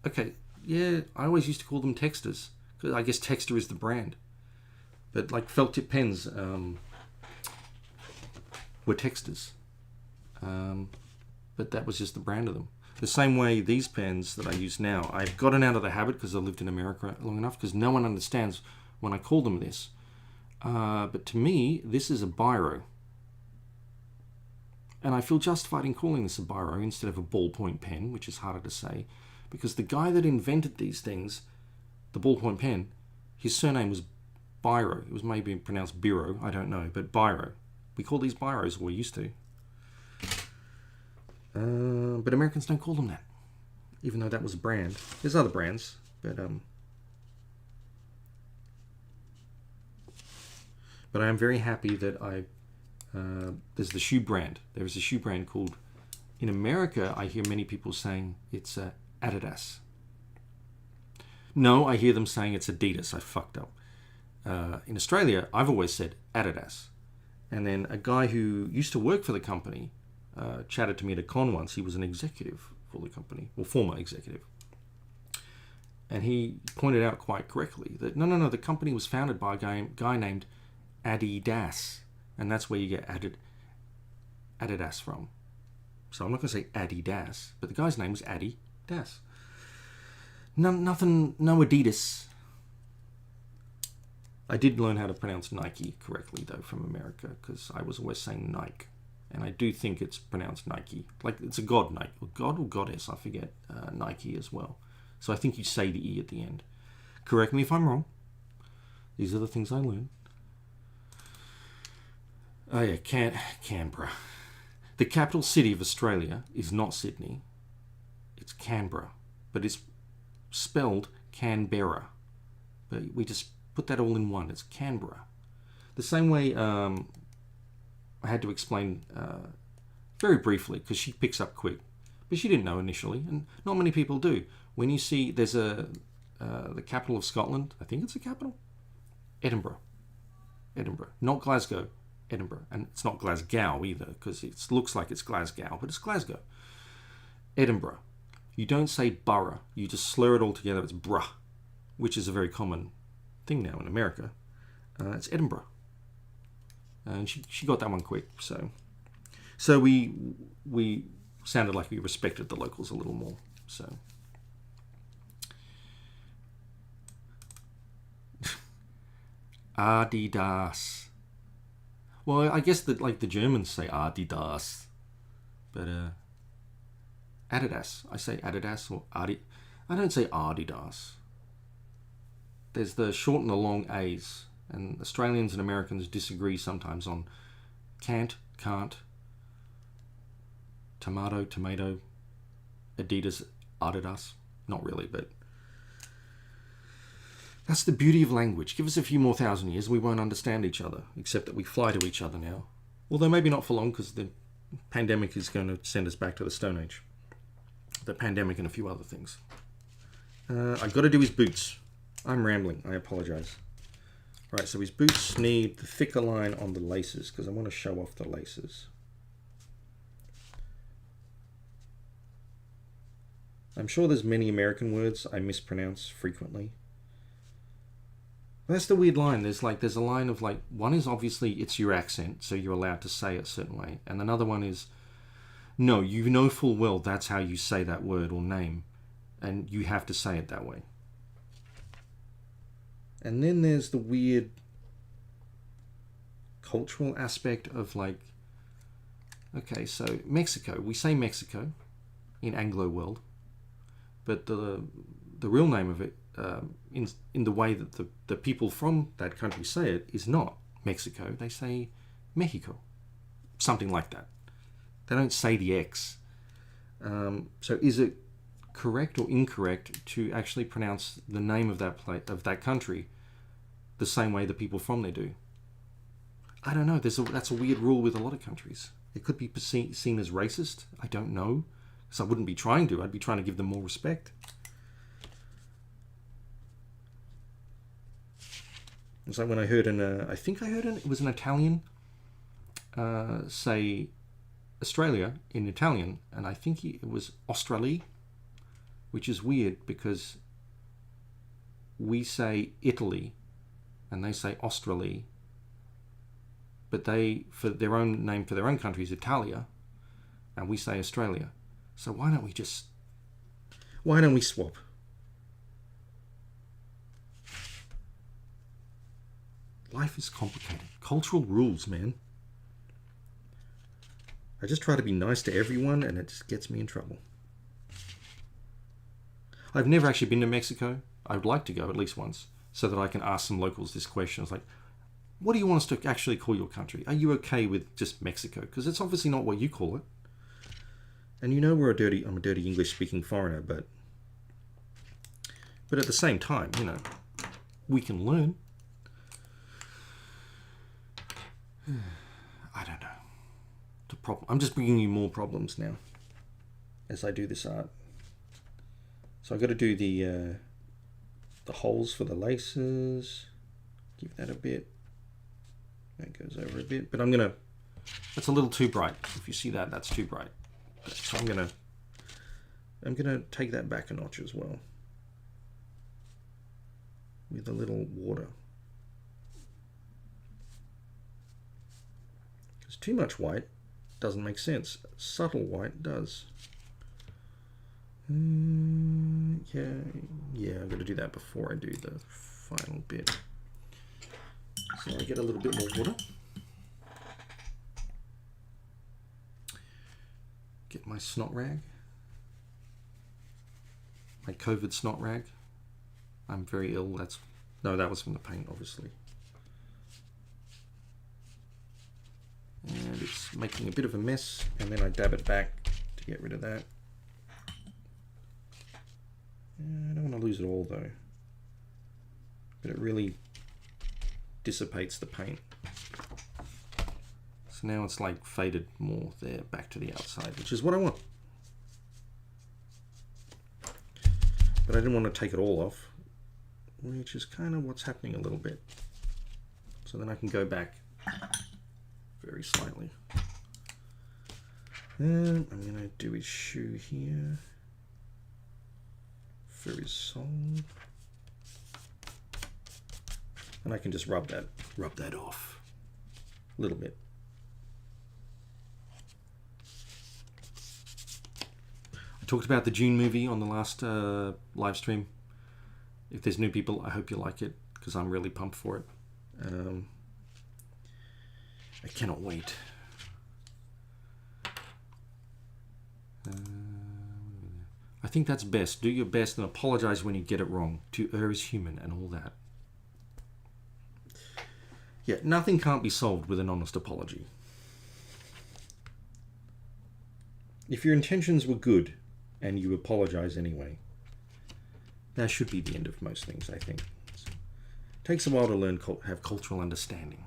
[SPEAKER 1] Okay, yeah, I always used to call them Texters, because I guess Texter is the brand. But like felt tip pens were Texters. But that was just the brand of them. The same way these pens that I use now, I've gotten out of the habit because I lived in America long enough, because no one understands when I call them this. But to me, this is a biro. And I feel justified in calling this a biro instead of a ballpoint pen, which is harder to say, because the guy that invented these things, the ballpoint pen, his surname was Biro. It was maybe pronounced Biro, I don't know, but Biro. We call these biros, or we used to. But Americans don't call them that, even though that was a brand. There's other brands, but I am very happy that there's the shoe brand. There's a shoe brand called, in America, I hear many people saying it's Adidas. No, I hear them saying it's Adidas. I fucked up. In Australia, I've always said Adidas. And then a guy who used to work for the company chatted to me at a con once. He was an executive for the company, or former executive. And he pointed out quite correctly that no, the company was founded by a guy named Adidas. And that's where you get Adidas from. So I'm not going to say Adidas, but the guy's name was Adidas. No Adidas. I did learn how to pronounce Nike correctly, though, from America, because I was always saying Nike. And I do think it's pronounced Nike. Like, it's a god, Nike. God or goddess, I forget, Nike as well. So I think you say the E at the end. Correct me if I'm wrong. These are the things I learned. Oh yeah, Canberra. The capital city of Australia is not Sydney. It's Canberra, but it's spelled Canberra. But we just put that all in one. It's Canberra. The same way I had to explain very briefly, because she picks up quick, but she didn't know initially, and not many people do. When you see there's the capital of Scotland, I think it's the capital, Edinburgh, not Glasgow, Edinburgh, and it's not Glasgow either, because it looks like it's Glasgow, but it's Glasgow, Edinburgh. You don't say borough, you just slur it all together. It's bruh, which is a very common thing now in America. It's Edinburgh, and she got that one quick. So we sounded like we respected the locals a little more. So Adidas. Well, I guess that like the Germans say Adidas, but Adidas. I say Adidas or Adi. I don't say Adidas. There's the short and the long A's, and Australians and Americans disagree sometimes on can't, tomato, Adidas, Adidas. Not really, but that's the beauty of language. Give us a few more thousand years, we won't understand each other, except that we fly to each other now. Although maybe not for long, because the pandemic is going to send us back to the Stone Age. The pandemic and a few other things. I've got to do his boots. I'm rambling. I apologize. Right, so his boots need the thicker line on the laces, because I want to show off the laces. I'm sure there's many American words I mispronounce frequently. That's the weird line. There's a line of like, one is obviously it's your accent, so you're allowed to say it a certain way. And another one is, no, you know full well that's how you say that word or name, and you have to say it that way. And then there's the weird cultural aspect of like, okay, so Mexico, we say Mexico in Anglo world, but the real name of it, in the way that the people from that country say it, is not Mexico. They say Mexico, something like that. They don't say the X. So is it correct or incorrect to actually pronounce the name of that country the same way the people from there do? I don't know. That's a weird rule with a lot of countries. It could be seen as racist. I don't know. Because I wouldn't be trying to. I'd be trying to give them more respect. It's like when I heard it was an Italian say Australia in Italian, and I think it was Australia, which is weird because we say Italy and they say Australia, but they, for their own name for their own country, is Italia, and we say Australia. So why don't we swap? Life is complicated. Cultural rules, man. I just try to be nice to everyone, and it just gets me in trouble. I've never actually been to Mexico. I would like to go at least once, so that I can ask some locals this question. It's like, what do you want us to actually call your country? Are you okay with just Mexico? Because it's obviously not what you call it. And you know I'm a dirty English-speaking foreigner, but at the same time, you know, we can learn. I don't know. The problem. I'm just bringing you more problems now as I do this art. So I've got to do the holes for the laces. Give that a bit. That goes over a bit, but that's a little too bright. If you see that, that's too bright. So I'm gonna take that back a notch as well with a little water. Because too much white doesn't make sense. Subtle white does. Yeah, I've got to do that before I do the final bit. So I get a little bit more water. Get my snot rag. My COVID snot rag. I'm very ill. That was from the paint, obviously. And it's making a bit of a mess, and then I dab it back to get rid of that. want to lose it all though. But it really dissipates the paint. So now it's like faded more there, back to the outside, which is what I want. But I didn't want to take it all off, which is kind of what's happening a little bit. So then I can go back very slightly. And I'm going to do his shoe here for his sole. And I can just rub that off a little bit. I talked about the June movie on the last live stream. If there's new people, I hope you like it, because I'm really pumped for it. I cannot wait. I think that's best. Do your best and apologize when you get it wrong. To err is human and all that. Yeah, nothing can't be solved with an honest apology. If your intentions were good and you apologize anyway, that should be the end of most things, I think. It takes a while to learn, have cultural understanding.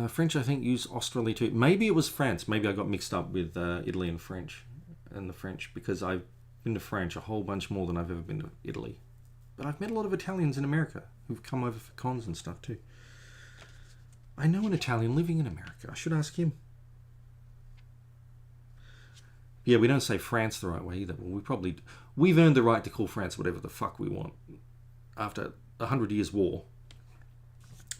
[SPEAKER 1] French, I think, use Australia too. Maybe it was France. Maybe I got mixed up with Italy and French, because I've been to France a whole bunch more than I've ever been to Italy. But I've met a lot of Italians in America who've come over for cons and stuff too. I know an Italian living in America. I should ask him. Yeah, we don't say France the right way either. Well, we've earned the right to call France whatever the fuck we want. After 100 years war,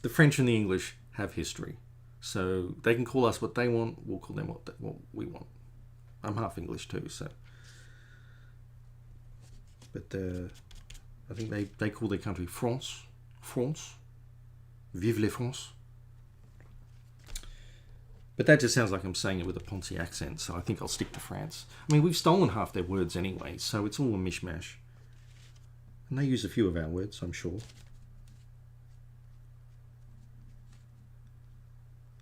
[SPEAKER 1] the French and the English have history. So they can call us what they want, we'll call them what we want. I'm half English too, so. But I think they call their country France. France. Vive les France. But that just sounds like I'm saying it with a Ponzi accent, so I think I'll stick to France. I mean, we've stolen half their words anyway, so it's all a mishmash. And they use a few of our words, I'm sure.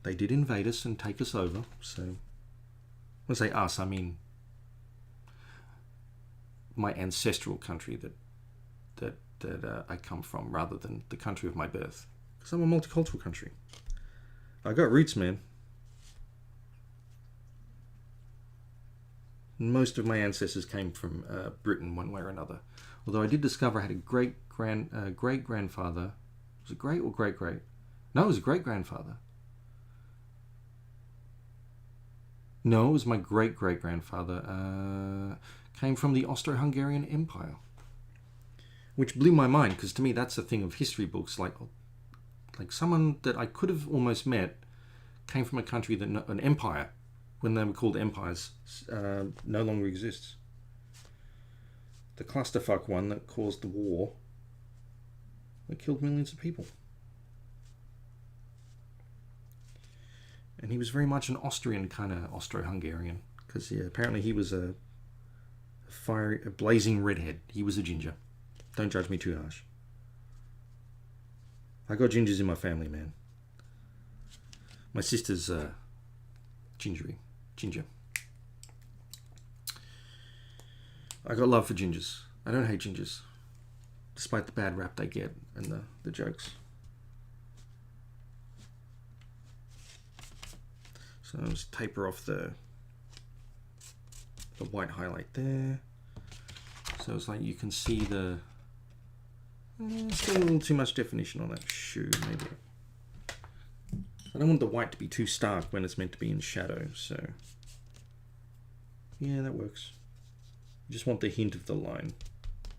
[SPEAKER 1] They did invade us and take us over, so when I say us, I mean my ancestral country that I come from, rather than the country of my birth. Because I'm a multicultural country. I got roots, man. Most of my ancestors came from Britain, one way or another. Although I did discover I had a great-grandfather. Was it great or great-great? No, it was a great-grandfather. No, it was my great-great-grandfather. Came from the Austro-Hungarian Empire. Which blew my mind, because to me that's a thing of history books. Like someone that I could have almost met came from a country that, an empire, when they were called empires, no longer exists. The clusterfuck one that caused the war that killed millions of people. And he was very much an Austrian kind of Austro-Hungarian, because apparently he was a blazing redhead. He was a ginger. Don't judge me too harsh. I got gingers in my family, man. My sister's ginger. I got love for gingers. I don't hate gingers, despite the bad rap they get and the jokes. So I'll just taper off the white highlight there. So it's like you can see still a little too much definition on that shoe, maybe. I don't want the white to be too stark when it's meant to be in shadow, so yeah, that works. You just want the hint of the line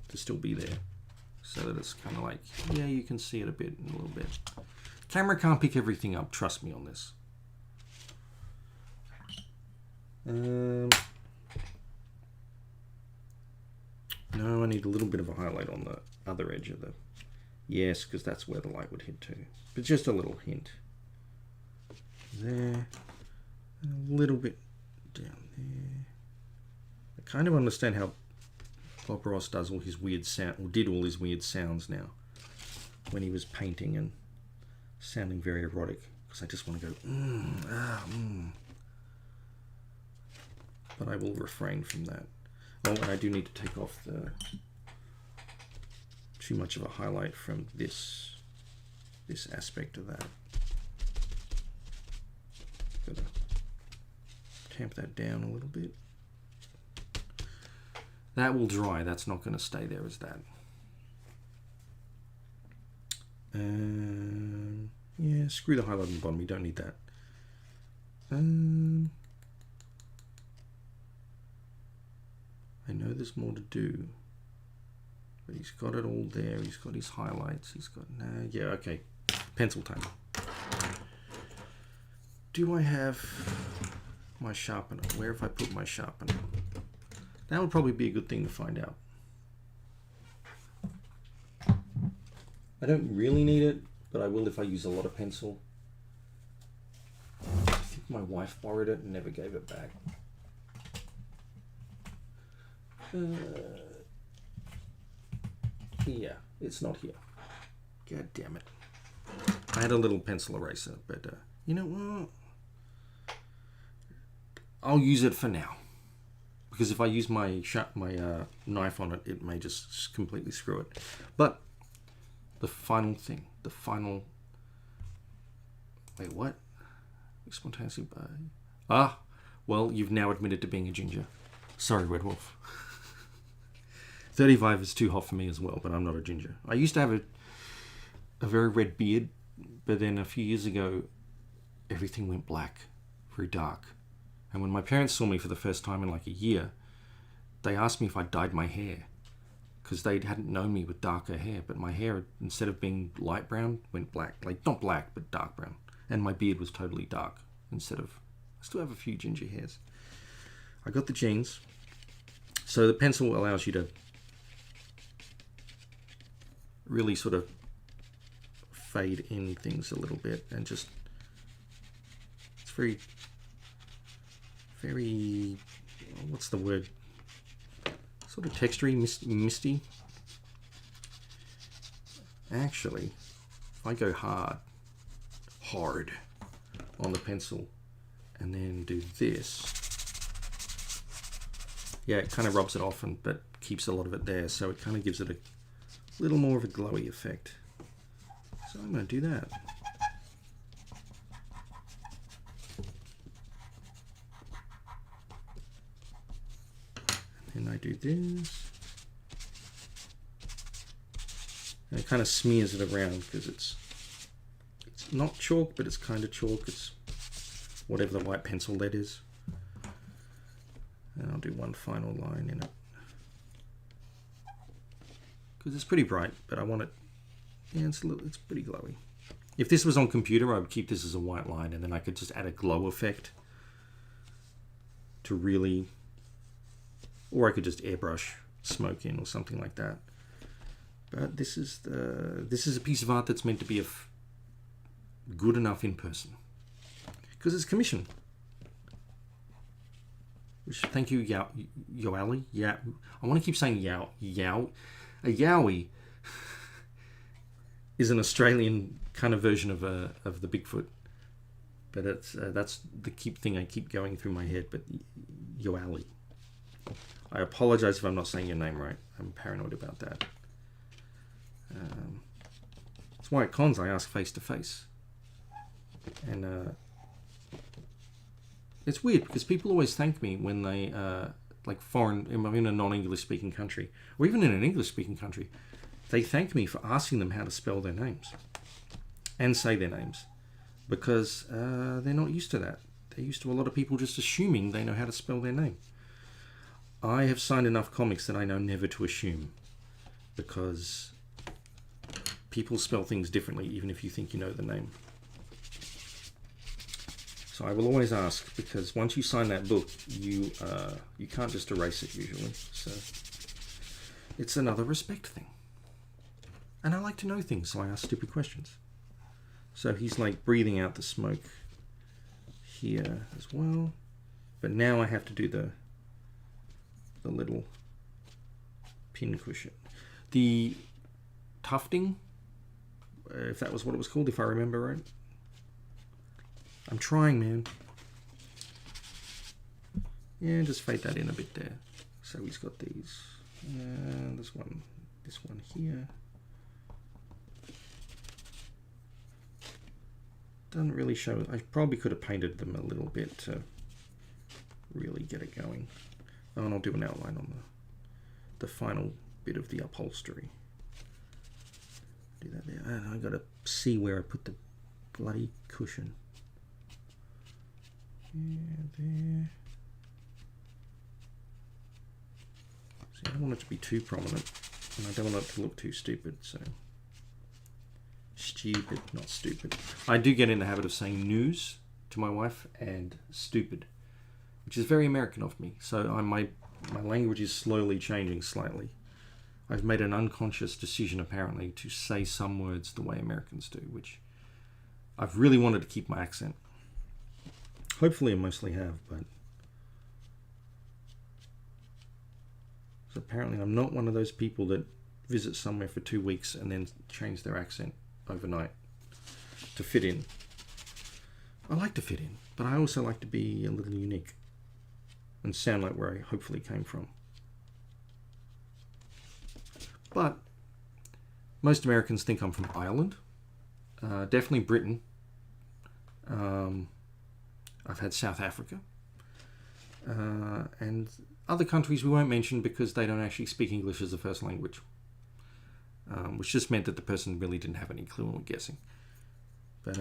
[SPEAKER 1] to still be there, so that it's kind of like, yeah, you can see it a little bit. Camera can't pick everything up, trust me on this. No, I need a little bit of a highlight on the other edge of the... Yes, because that's where the light would hit too. But just a little hint. There. A little bit down there. I kind of understand how Bob Ross does all his weird sound, or did all his weird sounds now, when he was painting and sounding very erotic. Because I just want to go, But I will refrain from that. Oh, and I do need to take off the too much of a highlight from this aspect of that. Gotta tamp that down a little bit. That will dry. That's not going to stay there as that. Yeah, screw the highlight on the bottom. You don't need that. I know there's more to do, but he's got it all there. He's got his highlights. He's got yeah, okay. Pencil time. Do I have my sharpener? Where have I put my sharpener? That would probably be a good thing to find out. I don't really need it, but I will if I use a lot of pencil. I think my wife borrowed it and never gave it back. Yeah, it's not here. God damn it. I had a little pencil eraser, but you know what? I'll use it for now. Because if I use my knife on it, it may just completely screw it. But the final thing, wait, what? Spontaneously by... well, you've now admitted to being a ginger. Sorry, Red Wolf. 35 is too hot for me as well, but I'm not a ginger. I used to have a very red beard, but then a few years ago, everything went black, very dark. And when my parents saw me for the first time in like a year, they asked me if I dyed my hair, because they hadn't known me with darker hair, but my hair, instead of being light brown, went black. Like, not black, but dark brown. And my beard was totally dark, instead of... I still have a few ginger hairs. I got the genes. So the pencil allows you to really sort of fade in things a little bit, and just... It's very... what's the word? Sort of textury, misty. Actually, if I go hard on the pencil and then do this, yeah, it kind of rubs it off, but keeps a lot of it there, so it kind of gives it a little more of a glowy effect. So I'm going to do that. And I do this, and it kind of smears it around, because it's not chalk, but it's kind of chalk. It's whatever the white pencil lead is. And I'll do one final line in it, because it's pretty bright, but I want it, yeah, it's pretty glowy. If this was on computer, I would keep this as a white line, and then I could just add a glow effect to really... Or I could just airbrush smoke in or something like that. But this is a piece of art that's meant to be good enough in person, because it's commissioned. Which, thank you, Yowie. Yeah, I want to keep saying Yow. A Yowie is an Australian kind of version of the Bigfoot, but that's the thing I keep going through my head. But Yowie. I apologize if I'm not saying your name right. I'm paranoid about that. That's why at cons I ask face to face. And it's weird, because people always thank me when they, like foreign, I'm in a non-English speaking country, or even in an English speaking country, they thank me for asking them how to spell their names and say their names, because they're not used to that. They're used to a lot of people just assuming they know how to spell their name. I have signed enough comics that I know never to assume, because people spell things differently even if you think you know the name. So I will always ask, because once you sign that book, you can't just erase it usually. So it's another respect thing. And I like to know things, so I ask stupid questions. So he's like breathing out the smoke here as well. But now I have to do the little pin cushion. The tufting, if that was what it was called, if I remember right. I'm trying, man. Yeah, just fade that in a bit there. So he's got these, and this one here. Doesn't really show. I probably could have painted them a little bit to really get it going. Oh, and I'll do an outline on the final bit of the upholstery. Do that there. And I got to see where I put the bloody cushion. Yeah, there. See, I don't want it to be too prominent, and I don't want it to look too stupid, so... Stupid, not stupid. I do get in the habit of saying news to my wife and stupid, which is very American of me. So my language is slowly changing slightly. I've made an unconscious decision, apparently, to say some words the way Americans do, which I've really wanted to keep my accent. Hopefully I mostly have, but... So apparently I'm not one of those people that visit somewhere for 2 weeks and then change their accent overnight to fit in. I like to fit in, but I also like to be a little unique and sound like where I hopefully came from. But most Americans think I'm from Ireland, definitely Britain. I've had South Africa, and other countries we won't mention because they don't actually speak English as a first language. Which just meant that the person really didn't have any clue and were guessing. But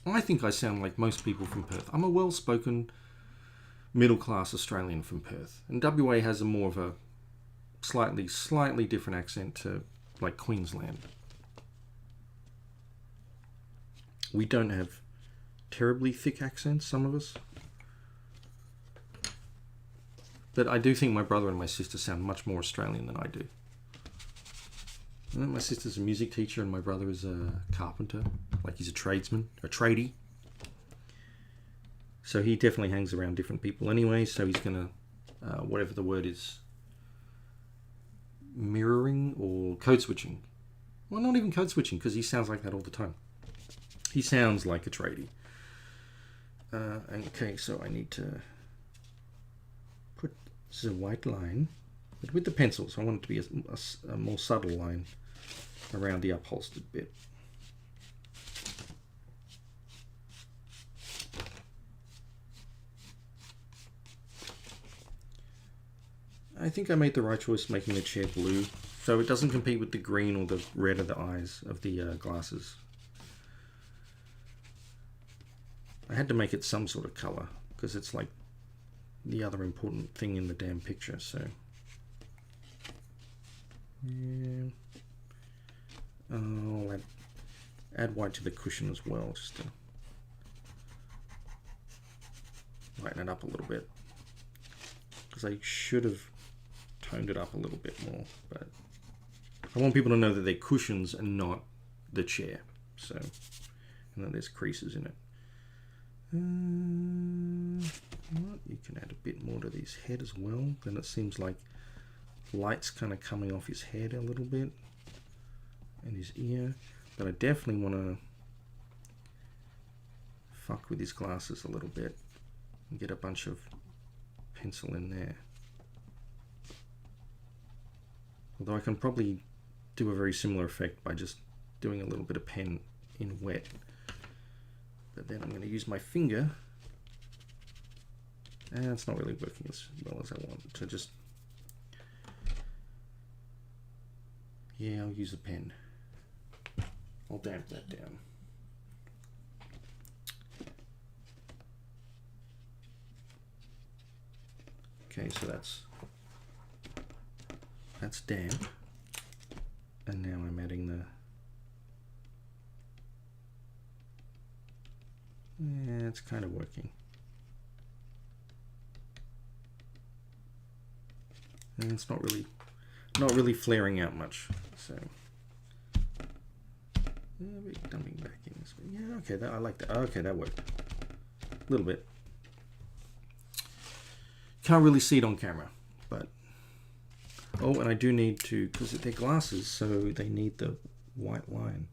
[SPEAKER 1] I think I sound like most people from Perth. I'm a well-spoken, middle-class Australian from Perth. And WA has a more of a slightly different accent to, like, Queensland. We don't have terribly thick accents, some of us. But I do think my brother and my sister sound much more Australian than I do. My sister's a music teacher and my brother is a carpenter. Like he's a tradesman, a tradie. So he definitely hangs around different people anyway. So he's going to, whatever the word is, mirroring or code switching. Well, not even code switching because he sounds like that all the time. He sounds like a tradie. Okay, so I need to... This is a white line, but with the pencils. I want it to be a more subtle line around the upholstered bit. I think I made the right choice making the chair blue, so it doesn't compete with the green or the red of the eyes of the glasses. I had to make it some sort of color, because it's like the other important thing in the damn picture, so... Yeah. I'll add white to the cushion as well, just to lighten it up a little bit. Because I should have toned it up a little bit more, but I want people to know that they're cushions and not the chair, so... And then there's creases in it. You can add a bit more to his head as well. Then it seems like light's kind of coming off his head a little bit and his ear. But I definitely want to fuck with his glasses a little bit and get a bunch of pencil in there. Although I can probably do a very similar effect by just doing a little bit of pen in wet. But then I'm going to use my finger, and it's not really working as well as I want, to just, yeah, I'll use a pen. I'll damp that down. Okay, so that's damp, and now I'm adding the... Yeah, it's kind of working. And it's not really flaring out much. So we're dumping back in this way. Yeah, okay, I like that. Okay, that worked. A little bit. Can't really see it on camera, but oh, and I do need to, because they're glasses, so they need the white line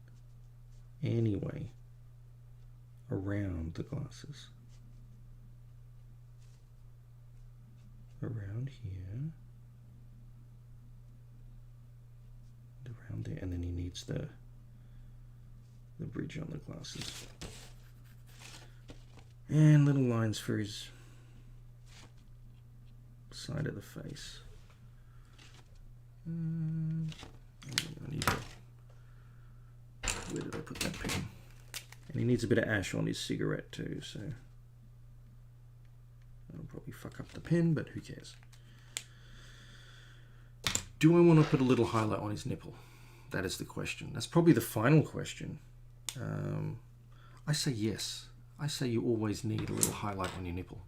[SPEAKER 1] anyway around the glasses. around here, around there, and then he needs the bridge on the glasses. And little lines for his side of the face. I need to, where did I put that pen? And he needs a bit of ash on his cigarette too, so that'll probably fuck up the pen, but who cares? Do I want to put a little highlight on his nipple? That is the question. That's probably the final question. I say yes. I say you always need a little highlight on your nipple.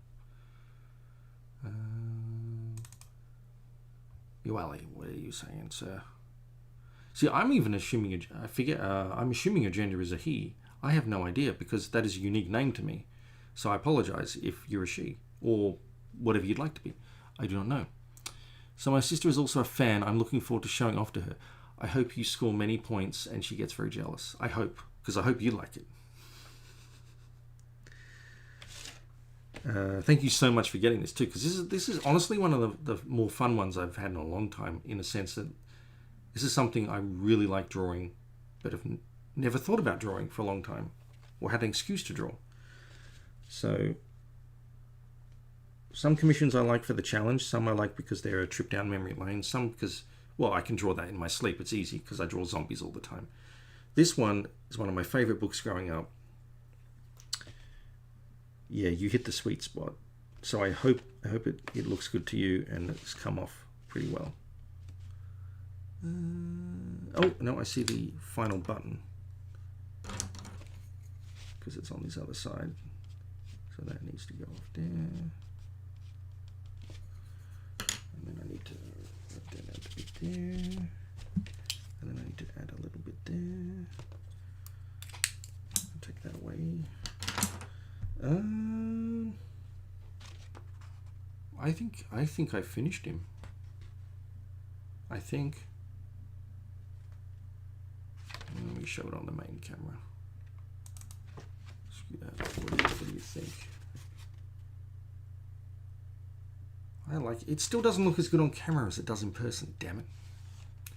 [SPEAKER 1] Ali, what are you saying, sir? See, I'm even assuming I'm assuming your gender is a he. I have no idea because that is a unique name to me. So I apologize if you're a she or whatever you'd like to be. I do not know. So my sister is also a fan. I'm looking forward to showing off to her. I hope you score many points and she gets very jealous. I hope, because I hope you like it. Thank you so much for getting this too, because this is honestly one of the more fun ones I've had in a long time, in a sense that this is something I really like drawing, but have never thought about drawing for a long time, or had an excuse to draw. So some commissions I like for the challenge, some I like because they're a trip down memory lane, some because, well, I can draw that in my sleep. It's easy because I draw zombies all the time. This one is one of my favorite books growing up. Yeah, you hit the sweet spot. So I hope it looks good to you and it's come off pretty well. Oh, no, I see the final button. Because it's on this other side. So that needs to go off there. And then I need to work that out a bit there. And then I need to add a little bit there. I'll take that away. I think I finished him. I think. Let me show it on the main camera. What do you think? I like it. It still doesn't look as good on camera as it does in person. Damn it!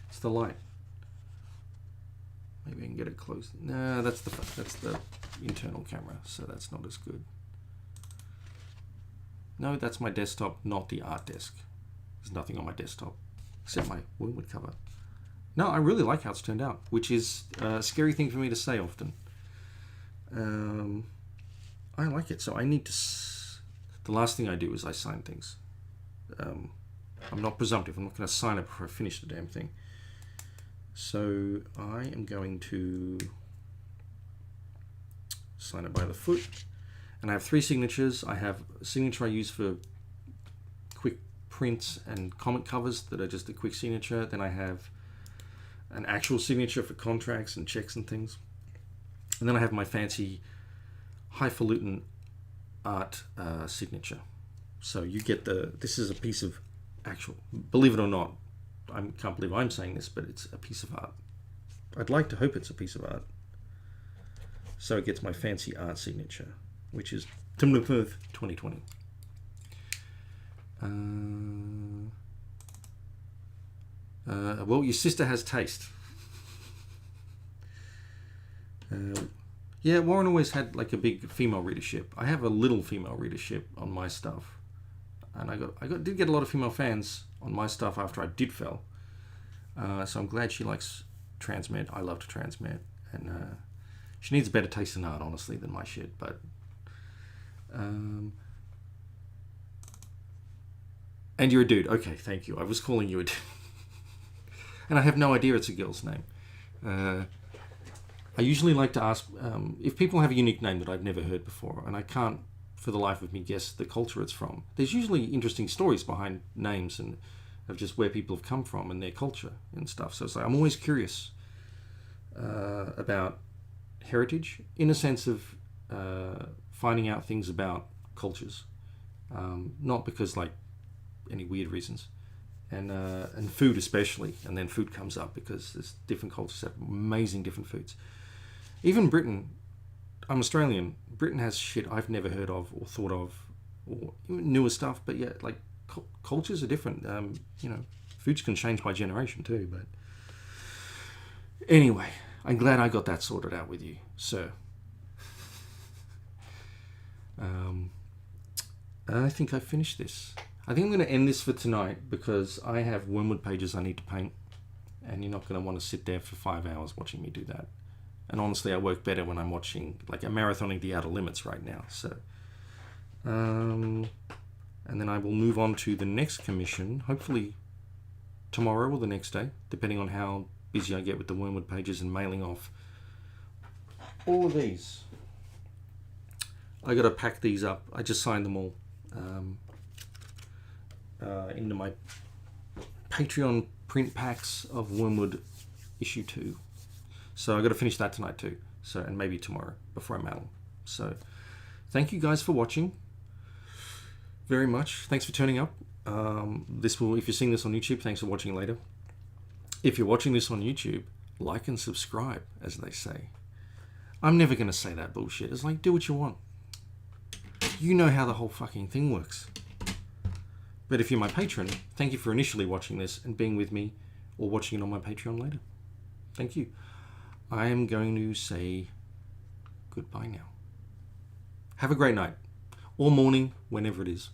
[SPEAKER 1] It's the light. Maybe I can get it close. No, that's the internal camera, so that's not as good. No, that's my desktop, not the art desk. There's nothing on my desktop except my Woundwood cover. No, I really like how it's turned out, which is a scary thing for me to say often. I like it, so I need to... The last thing I do is I sign things. I'm not presumptive. I'm not going to sign it before I finish the damn thing. So I am going to sign it by the foot. And I have 3 signatures. I have a signature I use for quick prints and comic covers that are just a quick signature. Then I have an actual signature for contracts and checks and things. And then I have my fancy highfalutin art signature. So you get this is a piece of actual, believe it or not, I can't believe I'm saying this, but it's a piece of art. I'd like to hope it's a piece of art. So it gets my fancy art signature, which is 2020. Well, your sister has taste. Yeah, Warren always had like a big female readership. I have a little female readership on my stuff, and I did get a lot of female fans on my stuff after I did Fell. So I'm glad she likes transmit. I love to transmit, and she needs better taste in art, honestly, than my shit. But and you're a dude. Okay, thank you. I was calling you a dude, and I have no idea it's a girl's name. I usually like to ask if people have a unique name that I've never heard before, and I can't for the life of me guess the culture it's from. There's usually interesting stories behind names and of just where people have come from and their culture and stuff. So it's like I'm always curious about heritage in a sense of finding out things about cultures, not because like any weird reasons. And food especially, and then food comes up because there's different cultures have amazing different foods. Even Britain, I'm Australian. Britain has shit I've never heard of or thought of, or even newer stuff. But yeah, like cultures are different. You know, foods can change by generation too. But anyway, I'm glad I got that sorted out with you, sir. I think I finished this. I think I'm going to end this for tonight because I have wormwood pages I need to paint, and you're not going to want to sit there for 5 hours watching me do that. And honestly, I work better when I'm watching, like, I'm marathoning The Outer Limits right now. So, and then I will move on to the next commission, hopefully tomorrow or the next day, depending on how busy I get with the wormwood pages and mailing off all of these. I got to pack these up. I just signed them all into my Patreon print packs of Wormwood issue 2. So I got to finish that tonight too. So, and maybe tomorrow before I mail them. So thank you guys for watching very much. Thanks for turning up. If you're seeing this on YouTube, thanks for watching later. If you're watching this on YouTube, like and subscribe, as they say. I'm never going to say that bullshit. It's like, do what you want. You know how the whole fucking thing works. But if you're my patron, thank you for initially watching this and being with me, or watching it on my Patreon later. Thank you. I am going to say goodbye now. Have a great night, or morning, whenever it is.